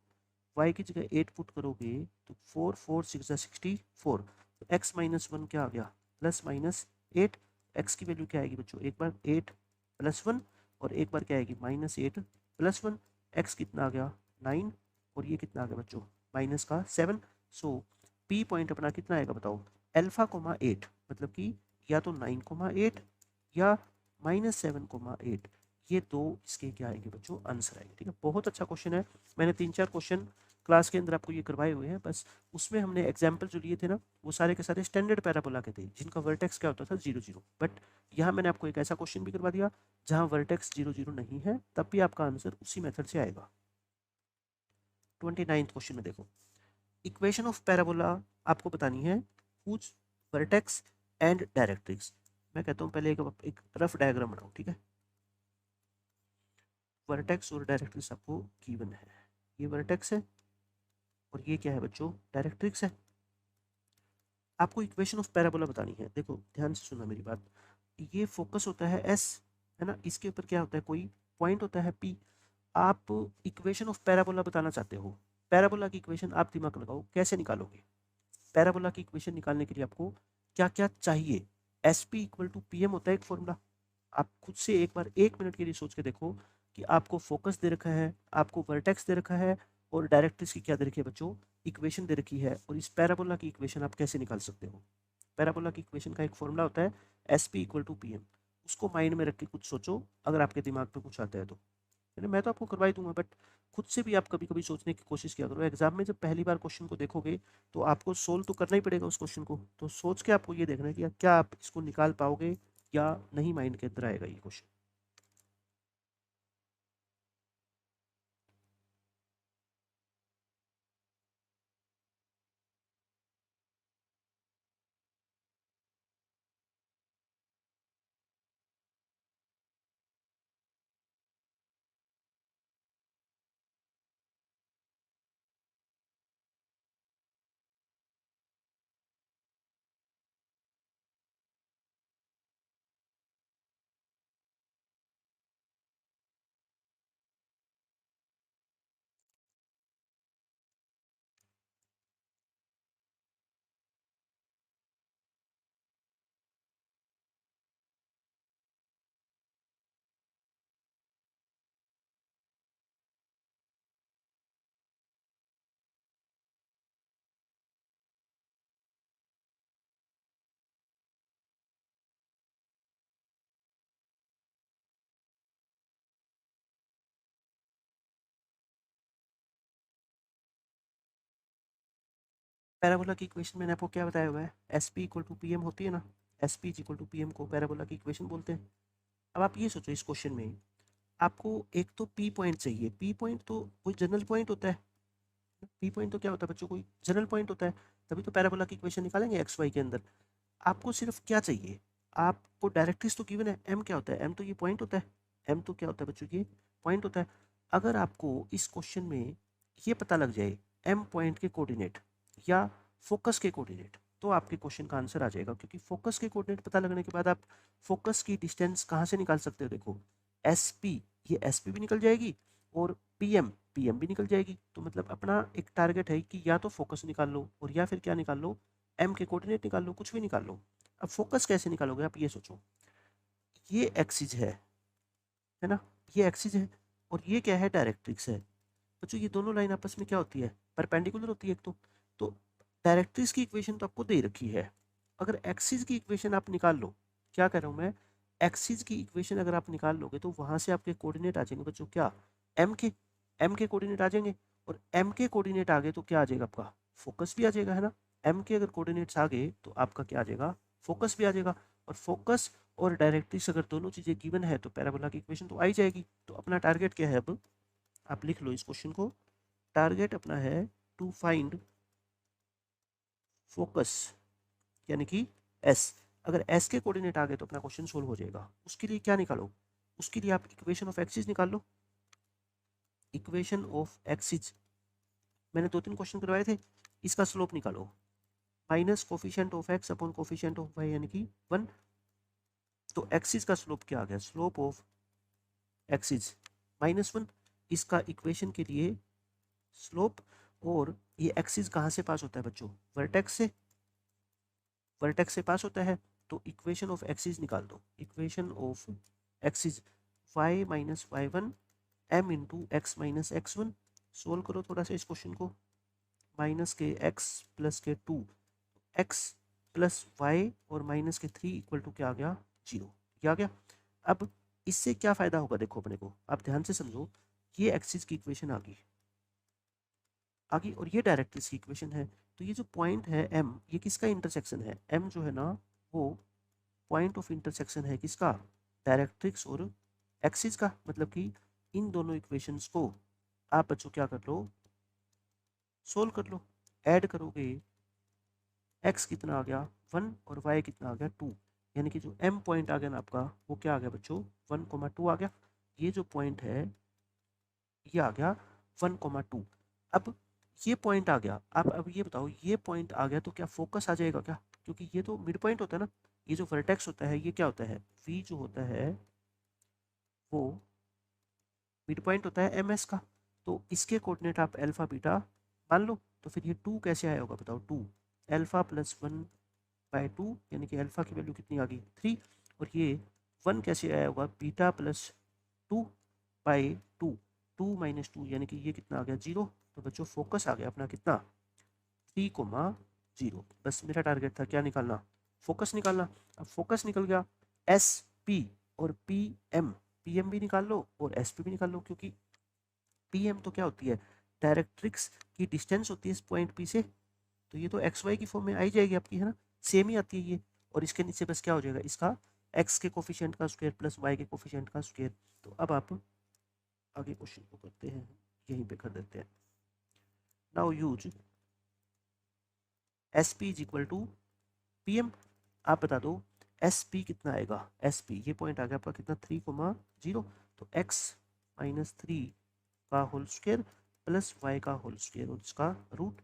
y की जगह 8 पुट करोगे तो 4 4 6 64। तो x-1 क्या आ गया, +-8। x की वैल्यू क्या आएगी बच्चों, एक बार 8 + 1 और एक बार क्या आएगी -8 + 1। x कितना आ गया, 9, और ये कितना आ गया बच्चों, -7। सो p पॉइंट अपना कितना आएगा बताओ, α,8, मतलब कि या तो 9,8 या -7,8। ये दो इसके क्या आएंगे बच्चों, आंसर आएंगे। ठीक है, बहुत अच्छा क्वेश्चन है। मैंने 3-4 क्वेश्चन क्लास के अंदर आपको ये करवाए हुए हैं, बस उसमें हमने एग्जाम्पल जो लिए थे ना वो सारे के सारे स्टैंडर्ड पैराबोला के थे जिनका वर्टेक्स क्या होता था 0 0। बट यहाँ मैंने आपको एक ऐसा क्वेश्चन भी करवा दिया जहाँ वर्टेक्स 0 0 नहीं है, तब भी आपका आंसर उसी मेथड से आएगा। 29 क्वेश्चन में देखो, इक्वेशन ऑफ पैराबोला आपको बतानी है हुज वर्टेक्स एंड डायरेक्ट्रिक्स। मैं कहता हूँ पहले एक रफ डायग्राम बनाओ, ठीक है। वर्टेक्स और डायरेक्ट्रिक्स आपको गिवन है, ये वर्टेक्स है और ये क्या है बच्चों, डायरेक्ट्रिक्स है। आपको इक्वेशन ऑफ पैराबोला बतानी है। देखो ध्यान से सुनना मेरी बात, ये फोकस होता है एस, है ना, इसके ऊपर क्या होता है, कोई पॉइंट होता है पी। आप इक्वेशन ऑफ पैराबोला बताना चाहते हो, पैराबोला की इक्वेशन आप दिमाग लगाओ कैसे निकालोगे। पैराबोला की इक्वेशन निकालने के लिए आपको क्या क्या चाहिए, S P equal to P M होता है एक फॉर्मूला। आप खुद से एक बार 1 मिनट के लिए सोच के देखो कि आपको फोकस दे रखा है, आपको वर्टेक्स दे रखा है और डायरेक्ट्रिक्स की क्या दे रखी है बच्चों, इक्वेशन दे रखी है, और इस पैराबोला की इक्वेशन आप कैसे निकाल सकते हो। पैराबोला की इक्वेशन का एक फॉर्मूला होता है S P equal to P M. उसको माइंड में रख के कुछ सोचो, अगर आपके दिमाग में कुछ आता है तो, है ना। मैं तो आपको करवा ही दूंगा, बट खुद से भी आप कभी कभी सोचने की कोशिश किया करो। एग्जाम में जब पहली बार क्वेश्चन को देखोगे तो आपको सोल्व तो करना ही पड़ेगा उस क्वेश्चन को, तो सोच के आपको ये देखना है कि क्या आप इसको निकाल पाओगे या नहीं, माइंड के अंदर आएगा ये क्वेश्चन। पैराबोला की इक्वेशन मैंने आपको क्या बताया हुआ है, S P equal to P M होती है ना, S P equal to P M को पैराबोला की इक्वेशन बोलते हैं। अब आप ये सोचो, इस क्वेश्चन में आपको एक तो पी पॉइंट चाहिए। पी पॉइंट तो कोई जनरल पॉइंट होता है, पी पॉइंट तो क्या होता है बच्चों, कोई जनरल पॉइंट होता है, तभी तो पैराबोला की इक्वेशन निकालेंगे एक्स वाई के अंदर। आपको सिर्फ क्या चाहिए, आपको डायरेक्ट्रिक्स तो गिवन है, एम क्या होता है, एम तो ये पॉइंट होता है, एम तो क्या होता है बच्चों, ये पॉइंट होता है। अगर आपको इस क्वेश्चन में ये पता लग जाए एम पॉइंट के कोऑर्डिनेट या फोकस के कोऑर्डिनेट, तो आपके क्वेश्चन का आंसर आ जाएगा, क्योंकि फोकस के कोऑर्डिनेट पता लगने के बाद आप फोकस की डिस्टेंस कहाँ से निकाल सकते हो। देखो एस पी, ये एस पी भी निकल जाएगी और पी एम, पी एम भी निकल जाएगी। तो मतलब अपना एक टारगेट है कि या तो फोकस निकाल लो और या फिर क्या निकाल लो, एम के कोऑर्डिनेट निकाल लो, कुछ भी निकाल लो। अब फोकस कैसे निकालोगे आप ये सोचो, ये एक्सिस है ना, ये एक्सिस है और ये क्या है, डायरेक्ट्रिक्स है। बच्चों ये दोनों लाइन आपस में क्या होती है, परपेंडिकुलर होती है एक तो डायरेक्ट्रिक्स की इक्वेशन तो आपको दे रखी है। अगर एक्सिस की इक्वेशन आप निकाल लो, क्या कह रहा हूँ मैं, एक्सिस की इक्वेशन अगर आप निकाल लोगे तो वहां से आपके कोऑर्डिनेट आ जाएंगे बच्चों, क्या, एम के, एम के कोऑर्डिनेट आ जाएंगे। और एम के कोऑर्डिनेट आ गए तो क्या आ जाएगा आपका, फोकस भी आ जाएगा, है ना। एम के अगर कोऑर्डिनेट्स आ गए तो आपका क्या आ जाएगा, फोकस भी आ जाएगा। और फोकस और डायरेक्ट्रिक्स अगर दोनों चीजें गिवन है तो पैराबोला की इक्वेशन तो आ ही जाएगी। तो अपना टारगेट क्या है, अब आप लिख लो इस क्वेश्चन को, टारगेट अपना है टू फाइंड फोकस, यानी कि एस। अगर एस के कोऑर्डिनेट आ गए तो अपना क्वेश्चन सोल्व हो जाएगा। उसके लिए क्या निकालो, उसके लिए आप इक्वेशन ऑफ एक्सिस निकाल लो। इक्वेशन ऑफ एक्सिस मैंने 2 3 क्वेश्चन करवाए थे, इसका स्लोप निकालो, minus coefficient of x upon coefficient of Y यानी कि 1। तो एक्सिस का स्लोप क्या आ गया, स्लोप ऑफ एक्सिस -1। इसका इक्वेशन के लिए स्लोप, और ये एक्सिस कहाँ से पास होता है बच्चों, वर्टेक्स से, वर्टेक्स से पास होता है। तो इक्वेशन ऑफ एक्सिस निकाल दो, equation of axis y minus Y one M into x minus x one. Solve करो थोड़ा सा इस क्वेश्चन को, माइनस के एक्स प्लस के 2, एक्स प्लस वाई और माइनस के 3 इक्वल टू क्या आ गया, 0। क्या आ गया। अब इससे क्या फायदा होगा देखो अपने को, आप ध्यान से समझो, ये एक्सिस की इक्वेशन आ गई, आगे, और ये डायरेक्ट्रिक्स की इक्वेशन है। तो ये जो पॉइंट है एम, ये किसका इंटरसेक्शन है? एम जो है ना वो पॉइंट ऑफ इंटरसेक्शन है किसका? डायरेक्ट्रिक्स और एक्सिस का। मतलब कि इन दोनों इक्वेशंस को आप बच्चों क्या कर लो, सोल्व कर लो। ऐड करोगे, x कितना आ गया 1 और y कितना आ गया 2, यानी कि जो m पॉइंट आ गया ना आपका, वो क्या आ गया बच्चों 1,2 आ गया। ये जो पॉइंट है ये आ गया 1,2। अब ये पॉइंट आ गया, आप अब ये बताओ, ये पॉइंट आ गया तो क्या फोकस आ जाएगा क्या? क्योंकि ये तो मिड पॉइंट होता है ना। ये जो वर्टेक्स होता है ये क्या होता है? v जो होता है वो मिड पॉइंट होता है एम एस का। तो इसके कोऑर्डिनेट आप अल्फा बीटा मान लो। तो फिर ये 2 कैसे आया होगा बताओ? 2 अल्फा प्लस 1/2, यानी कि अल्फा की वैल्यू कितनी आ गई 3। और ये 1 कैसे आया होगा? बीटा प्लस 2/2, 2 माइनस 2 यानी कि ये कितना आ गया 0। तो बच्चों फोकस आ गया अपना कितना 3,0। बस मेरा टारगेट था क्या निकालना? फोकस निकालना। अब फोकस निकल गया, एस पी और पी एम, पी एम भी निकाल लो और एस पी भी निकाल लो, क्योंकि पी एम तो क्या होती है? डायरेक्ट्रिक्स की डिस्टेंस होती है इस पॉइंट पी से। तो ये तो एक्स वाई की फॉर्म में आई जाएगी आपकी, है ना? सेम ही आती है ये। और इसके नीचे बस क्या हो जाएगा, इसका एक्स के कोफिशिएंट का स्क्वायर प्लस वाई के कोफिशिएंट का स्क्वायर। तो अब आप आगे क्वेश्चन को करते हैं, यहीं पे कर देते हैं। Now use S P is equal to P M. आप बता दो एस पी कितना आएगा? एस पी ये पॉइंट आ गया आपका कितना 3,0। तो एक्स माइनस 3 का होल स्क्वायर प्लस वाई का होल स्क्वायर और इसका रूट।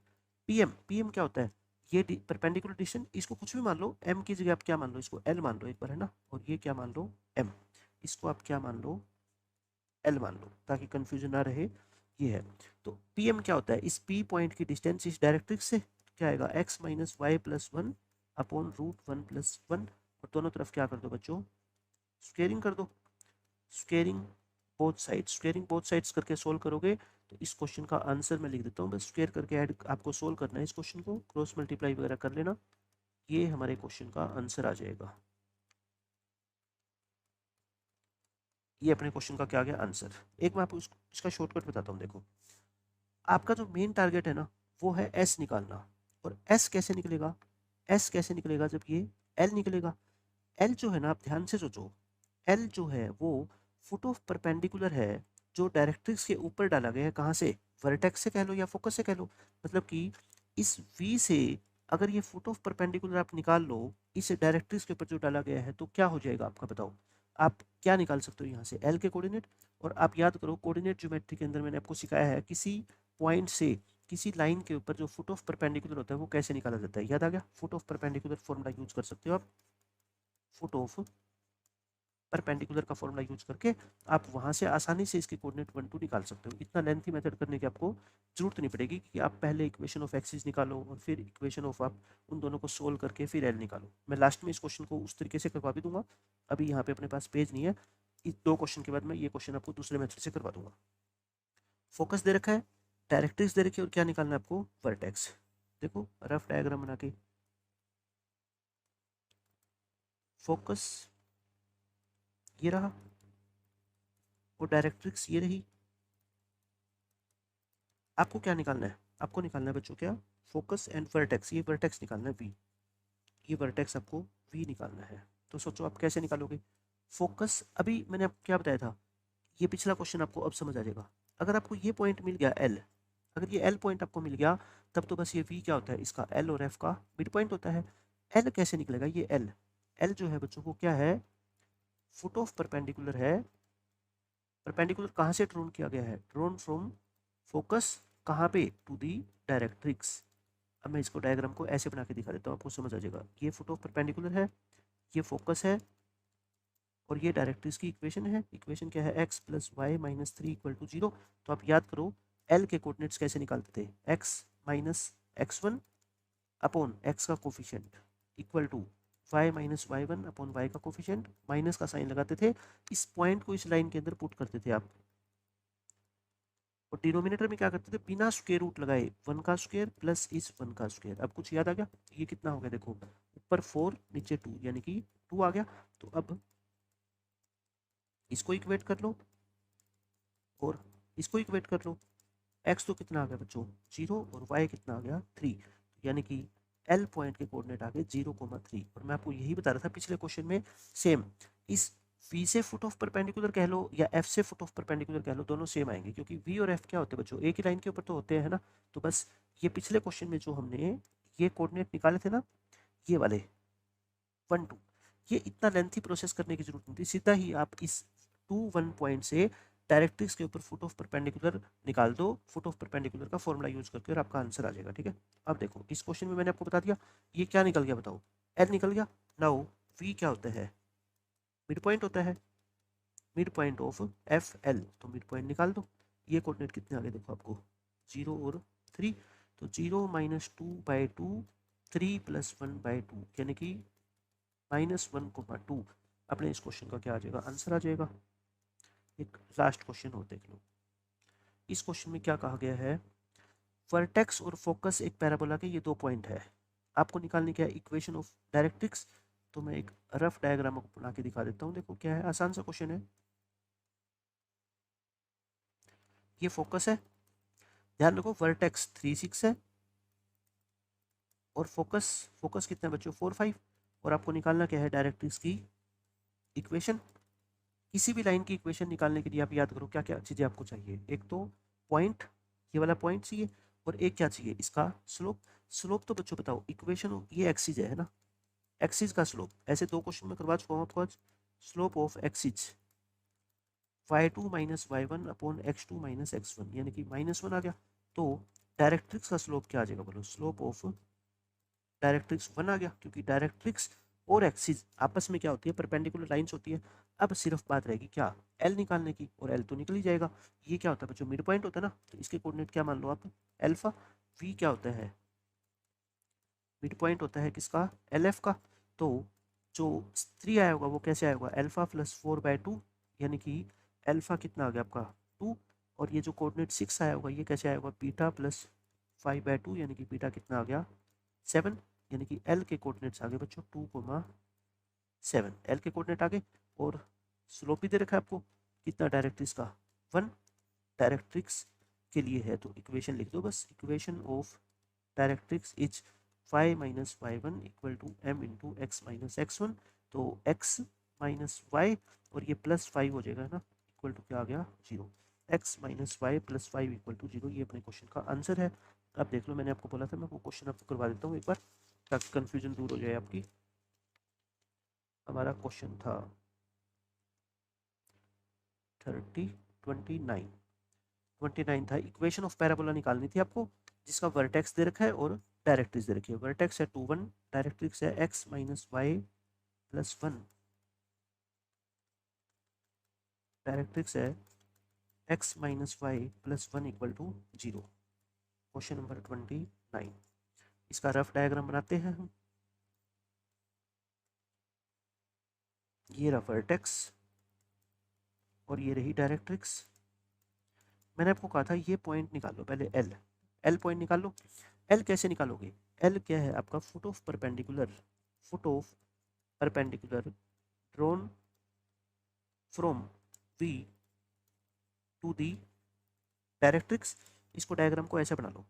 पीएम, पीएम क्या होता है? ये परपेंडिकुलर डिस्टेंस, इसको कुछ भी मान लो, एम की जगह आप क्या मान लो, इसको एल मान लो एक बार, है ना? और ये क्या मान लो एम, इसको आप क्या मान लो एल मान लो, ताकि कंफ्यूजन ना रहे। ये है। तो पीएम क्या होता है? इस पी पॉइंट की डिस्टेंस इस डायरेक्ट्रिक्स से क्या आएगा? X minus Y plus 1 upon root 1 plus 1। और दोनों तरफ क्या कर दो बच्चों? स्क्वेयरिंग कर दो। Squaring both sides, squaring both sides करके सोल्व करोगे तो इस क्वेश्चन का आंसर मैं लिख देता हूँ। बस स्क्वेयर करके ऐड आपको सोल्व करना है, इस क्वेश्चन को क्रॉस मल्टीप्लाई वगैरह कर लेना, ये हमारे क्वेश्चन का आंसर आ जाएगा। ये अपने क्वेश्चन का क्या आ गया आंसर। एक मैं आपको इसका शॉर्टकट बताता हूँ। देखो, आपका जो मेन टारगेट है ना वो है एस निकालना। और एस कैसे निकलेगा? एस कैसे निकलेगा जब ये एल निकलेगा। एल जो है ना, आप ध्यान से सोचो, एल जो है वो फुट ऑफ परपेंडिकुलर है जो डायरेक्ट्रिक्स के ऊपर डाला गया है। कहाँ से? वर्टेक्स से कह लो या फोकस से कह लो। मतलब कि इस वी से अगर ये फुट ऑफ परपेंडिकुलर आप निकाल लो इस डायरेक्ट्रिक्स के ऊपर जो डाला गया है, तो क्या हो जाएगा आपका बताओ? आप क्या निकाल सकते हो यहाँ से? एल के कोऑर्डिनेट। और आप याद करो कोऑर्डिनेट ज्योमेट्री के अंदर मैंने आपको सिखाया है किसी पॉइंट से किसी लाइन के ऊपर जो फुट ऑफ परपेंडिकुलर होता है वो कैसे निकाला जाता है। याद आ गया? Foot of perpendicular formula use कर सकते हो आप। फुट ऑफ परपेंडिकुलर का फॉर्मूला यूज करके आप वहां से आसानी से इसके कोऑर्डिनेट 1 2 निकाल सकते हो। इतना लेंथी मेथड करने की आपको जरूरत नहीं पड़ेगी कि आप पहले इक्वेशन ऑफ एक्सिस निकालो और फिर इक्वेशन ऑफ आप उन दोनों को सोल्व करके फिर एल निकालो। मैं लास्ट में इस क्वेश्चन को उस तरीके से करवा भी दूंगा। अभी यहाँ पे अपने पास पेज नहीं है, इस 2 क्वेश्चन के बाद मैं ये क्वेश्चन आपको दूसरे मेथड से करवा दूंगा। फोकस दे रखा है, डायरेक्ट्रिक्स दे रखी है, और क्या निकालना है आपको? वर्टेक्स। देखो रफ डायग्राम बना के, फोकस ये रहा और डायरेक्ट्रिक्स ये रही। आपको क्या निकालना है? आपको निकालना है बच्चों क्या? Focus and vertex. ये वर्टेक्स निकालना है वी, ये वर्टेक्स आपको वी निकालना है। तो सोचो आप कैसे निकालोगे फोकस। अभी मैंने आपको क्या बताया था, ये पिछला क्वेश्चन आपको अब समझ आ जाएगा। अगर आपको ये पॉइंट मिल गया एल, अगर ये एल पॉइंट आपको मिल गया, तब तो बस ये वी क्या होता है? इसका एल और एफ का मिड पॉइंट होता है। एल कैसे निकलेगा? ये एल, एल जो है बच्चों को क्या है? फुट ऑफ परपेंडिकुलर है। परपेंडिकुलर कहाँ से ड्रोन किया गया है? ड्रोन फ्रॉम फोकस, कहाँ पे? To the directrix. अब मैं इसको डायग्राम को ऐसे बना के दिखा देता हूँ, आपको समझ आ जाएगा। ये फुट ऑफ परपेंडिकुलर है, ये फोकस है, और ये डायरेक्ट्रिक्स की इक्वेशन है। इक्वेशन क्या है? X plus Y minus 3 equal to 0। तो आप याद करो एल के कोऑर्डिनेट्स कैसे निकालते थे? X minus x1 upon X का coefficient equal to Y minus y1 upon Y का कोफिशिएंट, माइनस का साइन लगाते थे। इस पॉइंट को इस लाइन के अंदर पुट करते थे आप, और डिनोमिनेटर में क्या करते थे? बिना स्क्वायर रूट लगाए 1 का स्क्वायर प्लस इस 1 का स्क्वायर। अब कुछ याद आ गया? ये कितना हो गया देखो, ऊपर 4 नीचे 2 यानी कि 2 आ गया। तो अब इसको इक्वेट कर लो और इसको इक्वेट कर लो। एक्स तो कितना आ गया बच्चों 0 और वाई कितना आ गया 3, यानी कि एल पॉइंट के कोऑर्डिनेट आ गए 0,3। और मैं आपको यही बता रहा था पिछले क्वेश्चन में, सेम इस वी से फुट ऑफ परपेंडिकुलर कह लो या एफ से फुट ऑफ परपेंडिकुलर कह लो, दोनों सेम आएंगे क्योंकि वी और एफ क्या होते हैं बच्चों, एक ही लाइन के ऊपर तो होते हैं ना। तो बस ये पिछले क्वेश्चन में जो हमने ये कोऑर्डिनेट निकाले थे ना, ये वाले 1 2, ये इतना लेंथी प्रोसेस करने की जरूरत नहीं थी, सीधा ही आप इस 2 1 पॉइंट से डायरेक्ट्रिक्स के ऊपर फुट ऑफ परपेंडिकुलर निकाल दो, फुट ऑफ परपेंडिकुलर का फॉर्मूला यूज करके, और आपका आंसर आ जाएगा। ठीक है, अब देखो इस क्वेश्चन में मैंने आपको बता दिया ये क्या निकल गया, बताओ एल निकल गया। नाउ वी क्या होता है, मिड पॉइंट होता है, mid point of F L, तो मिड पॉइंट निकाल दो। ये कोऑर्डिनेट कितने आ गए देखो आपको 0 और 3, तो 0 - 2/2, 3 + 1/2 यानी कि -1,2। अपने इस क्वेश्चन का क्या आ जाएगा, आंसर आ जाएगा। एक लास्ट क्वेश्चन और देख लो। इस क्वेश्चन में क्या कहा गया है, वर्टेक्स और फोकस एक पैराबोला के ये 2 पॉइंट है, आपको निकालने क्या है इक्वेशन ऑफ डायरेक्ट्रिक्स। तो मैं एक रफ डायग्राम आपको बना के दिखा देता हूँ। देखो क्या है, आसान सा क्वेश्चन है। ये फोकस है, ध्यान रखो वर्टेक्स 3 6 है और फोकस फोकस कितना है बच्चों 4 5, और आपको निकालना क्या है डायरेक्ट्रिक्स की इक्वेशन। किसी भी लाइन की इक्वेशन निकालने के लिए आप याद करो क्या क्या चीज़ें आपको चाहिए, एक तो पॉइंट, ये वाला पॉइंट चाहिए, और एक क्या चाहिए इसका स्लोप। स्लोप तो बच्चों बताओ इक्वेशन ये एक्सिस है ना, एक्सिस का स्लोप, ऐसे 2 क्वेश्चन में करवा चुका हूँ आपको आज। Slope of axis y2 - y1 upon x2 - x1 यानी कि -1 आ गया। तो डायरेक्ट्रिक्स का स्लोप क्या आ जाएगा बोलो, स्लोप ऑफ डायरेक्ट्रिक्स 1 आ गया, क्योंकि डायरेक्ट्रिक्स और एक्सिस आपस में क्या होती है, परपेंडिकुलर लाइंस होती है। अब सिर्फ बात रहेगी क्या, एल निकालने की, और एल तो निकल ही जाएगा। ये क्या होता है बच्चों, मिड पॉइंट होता है ना, तो इसके कोऑर्डिनेट क्या मान लो आप, अल्फा। वी क्या होता है, मिड पॉइंट होता है किसका, एल एफ का। तो जो 3 आया होगा वो कैसे आया होगा, अल्फा +4/2 यानी कि अल्फा कितना आ गया आपका 2, और ये जो कोऑर्डिनेट 6 आया होगा ये कैसे आया होगा, बीटा +5/2 यानी कि बीटा कितना आ गया 7, यानी कि एल के कोऑर्डिनेट्स आ गए बच्चों 2,7। एल के कोऑर्डिनेट आ गए, और स्लोप भी दे रखा है आपको कितना डायरेक्ट्रिक्स का 1, डायरेक्ट्रिक्स के लिए है तो इक्वेशन लिख दो बस, equation of directrix is y - y1 = m × x - x1। तो x - y और ये +5 हो जाएगा ना, इक्वल टू क्या आ गया 0। x - y + 5 = 0, ये अपने क्वेश्चन का आंसर है। अब देख लो मैंने आपको बोला था मैं वो क्वेश्चन आपको करवा देता हूँ एक बार, ताकि कंफ्यूजन दूर हो जाए आपकी। हमारा क्वेश्चन था 29 था, इक्वेशन ऑफ पैराबोला निकालनी थी आपको, जिसका वर्टेक्स दे रखा है और डायरेक्ट्रिक्स दे रखी है। वर्टेक्स है 2 1, डायरेक्ट्रिक्स है x - y + 1, डायरेक्ट्रिक्स है x - y + 1 = 0। क्वेश्चन नंबर 29, इसका रफ डायग्राम बनाते हैं हम। ये रहा वर्टेक्स और ये रही डायरेक्ट्रिक्स। मैंने आपको कहा था ये पॉइंट निकाल लो पहले, एल एल पॉइंट निकाल लो। एल कैसे निकालोगे, एल क्या है आपका foot of perpendicular, foot of perpendicular drawn from V to the directrix. इसको डायग्राम को ऐसे बना लो,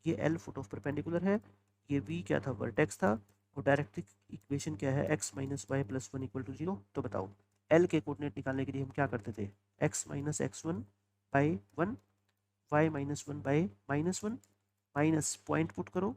ये एल फुट ऑफ परपेंडिकुलर है, ये वी क्या था वर्टेक्स था, और डायरेक्ट्रिक इक्वेशन क्या है x - y + 1 = 0। तो बताओ एल के कोऑर्डिनेट निकालने के लिए हम क्या करते थे, x - x1/1, y - 1/-1, minus point put करो,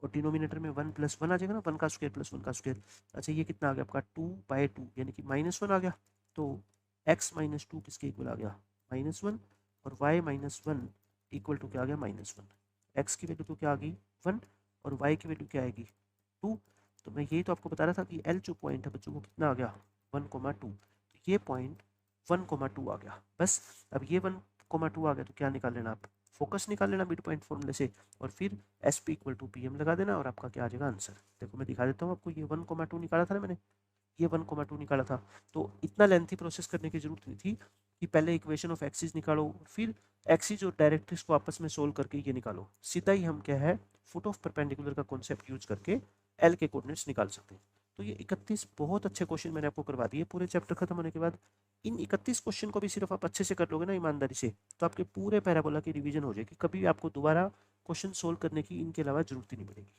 और डिनोमिनेटर में 1 + 1 आ जाएगा ना, 1 का स्क्वायर + 1 का स्क्वायर। अच्छा ये कितना आ गया आपका 2/2 यानी कि -1 आ गया। तो x - 2 किसके इक्वल आ गया -1, और y - 1 इक्वल टू क्या आ गया -1। x की वैल्यू तो क्या आ गई 1, और y की वैल्यू क्या आएगी 2। तो मैं यही तो आपको बता रहा था कि L जो पॉइंट है बच्चों को कितना आ गया 1,2, तो ये पॉइंट 1,2 आ गया बस। अब ये 1,2 आ गया तो क्या निकाल लेना आप, फोकस निकाल लेना मिड पॉइंट फॉर्मूले से, और फिर SP = PM लगा देना, और आपका क्या आ जाएगा आंसर। देखो मैं दिखा देता हूँ आपको, ये 1,2 निकाला था ना मैंने, ये 1,2 निकाला था। तो इतना लेंथी प्रोसेस करने की जरूरत नहीं थी कि पहले इक्वेशन ऑफ एक्सिस निकालो फिर एक्सिस और डायरेक्ट्रिक्स को आपस में सोल्व करके ये निकालो, सीधा ही हम क्या है फुट ऑफ परपेंडिकुलर का कॉन्सेप्ट यूज करके एल के कोऑर्डिनेट्स निकाल सकते हैं। तो ये 31 बहुत अच्छे क्वेश्चन मैंने आपको करवा दिए पूरे चैप्टर खत्म होने के बाद। इन 31 क्वेश्चन को भी सिर्फ आप अच्छे से कर लोगे ना ईमानदारी से, तो आपके पूरे पैराबोला की रिवीजन हो जाएगी, कभी भी आपको दोबारा क्वेश्चन सोल्व करने की इनके अलावा जरूरत ही नहीं पड़ेगी।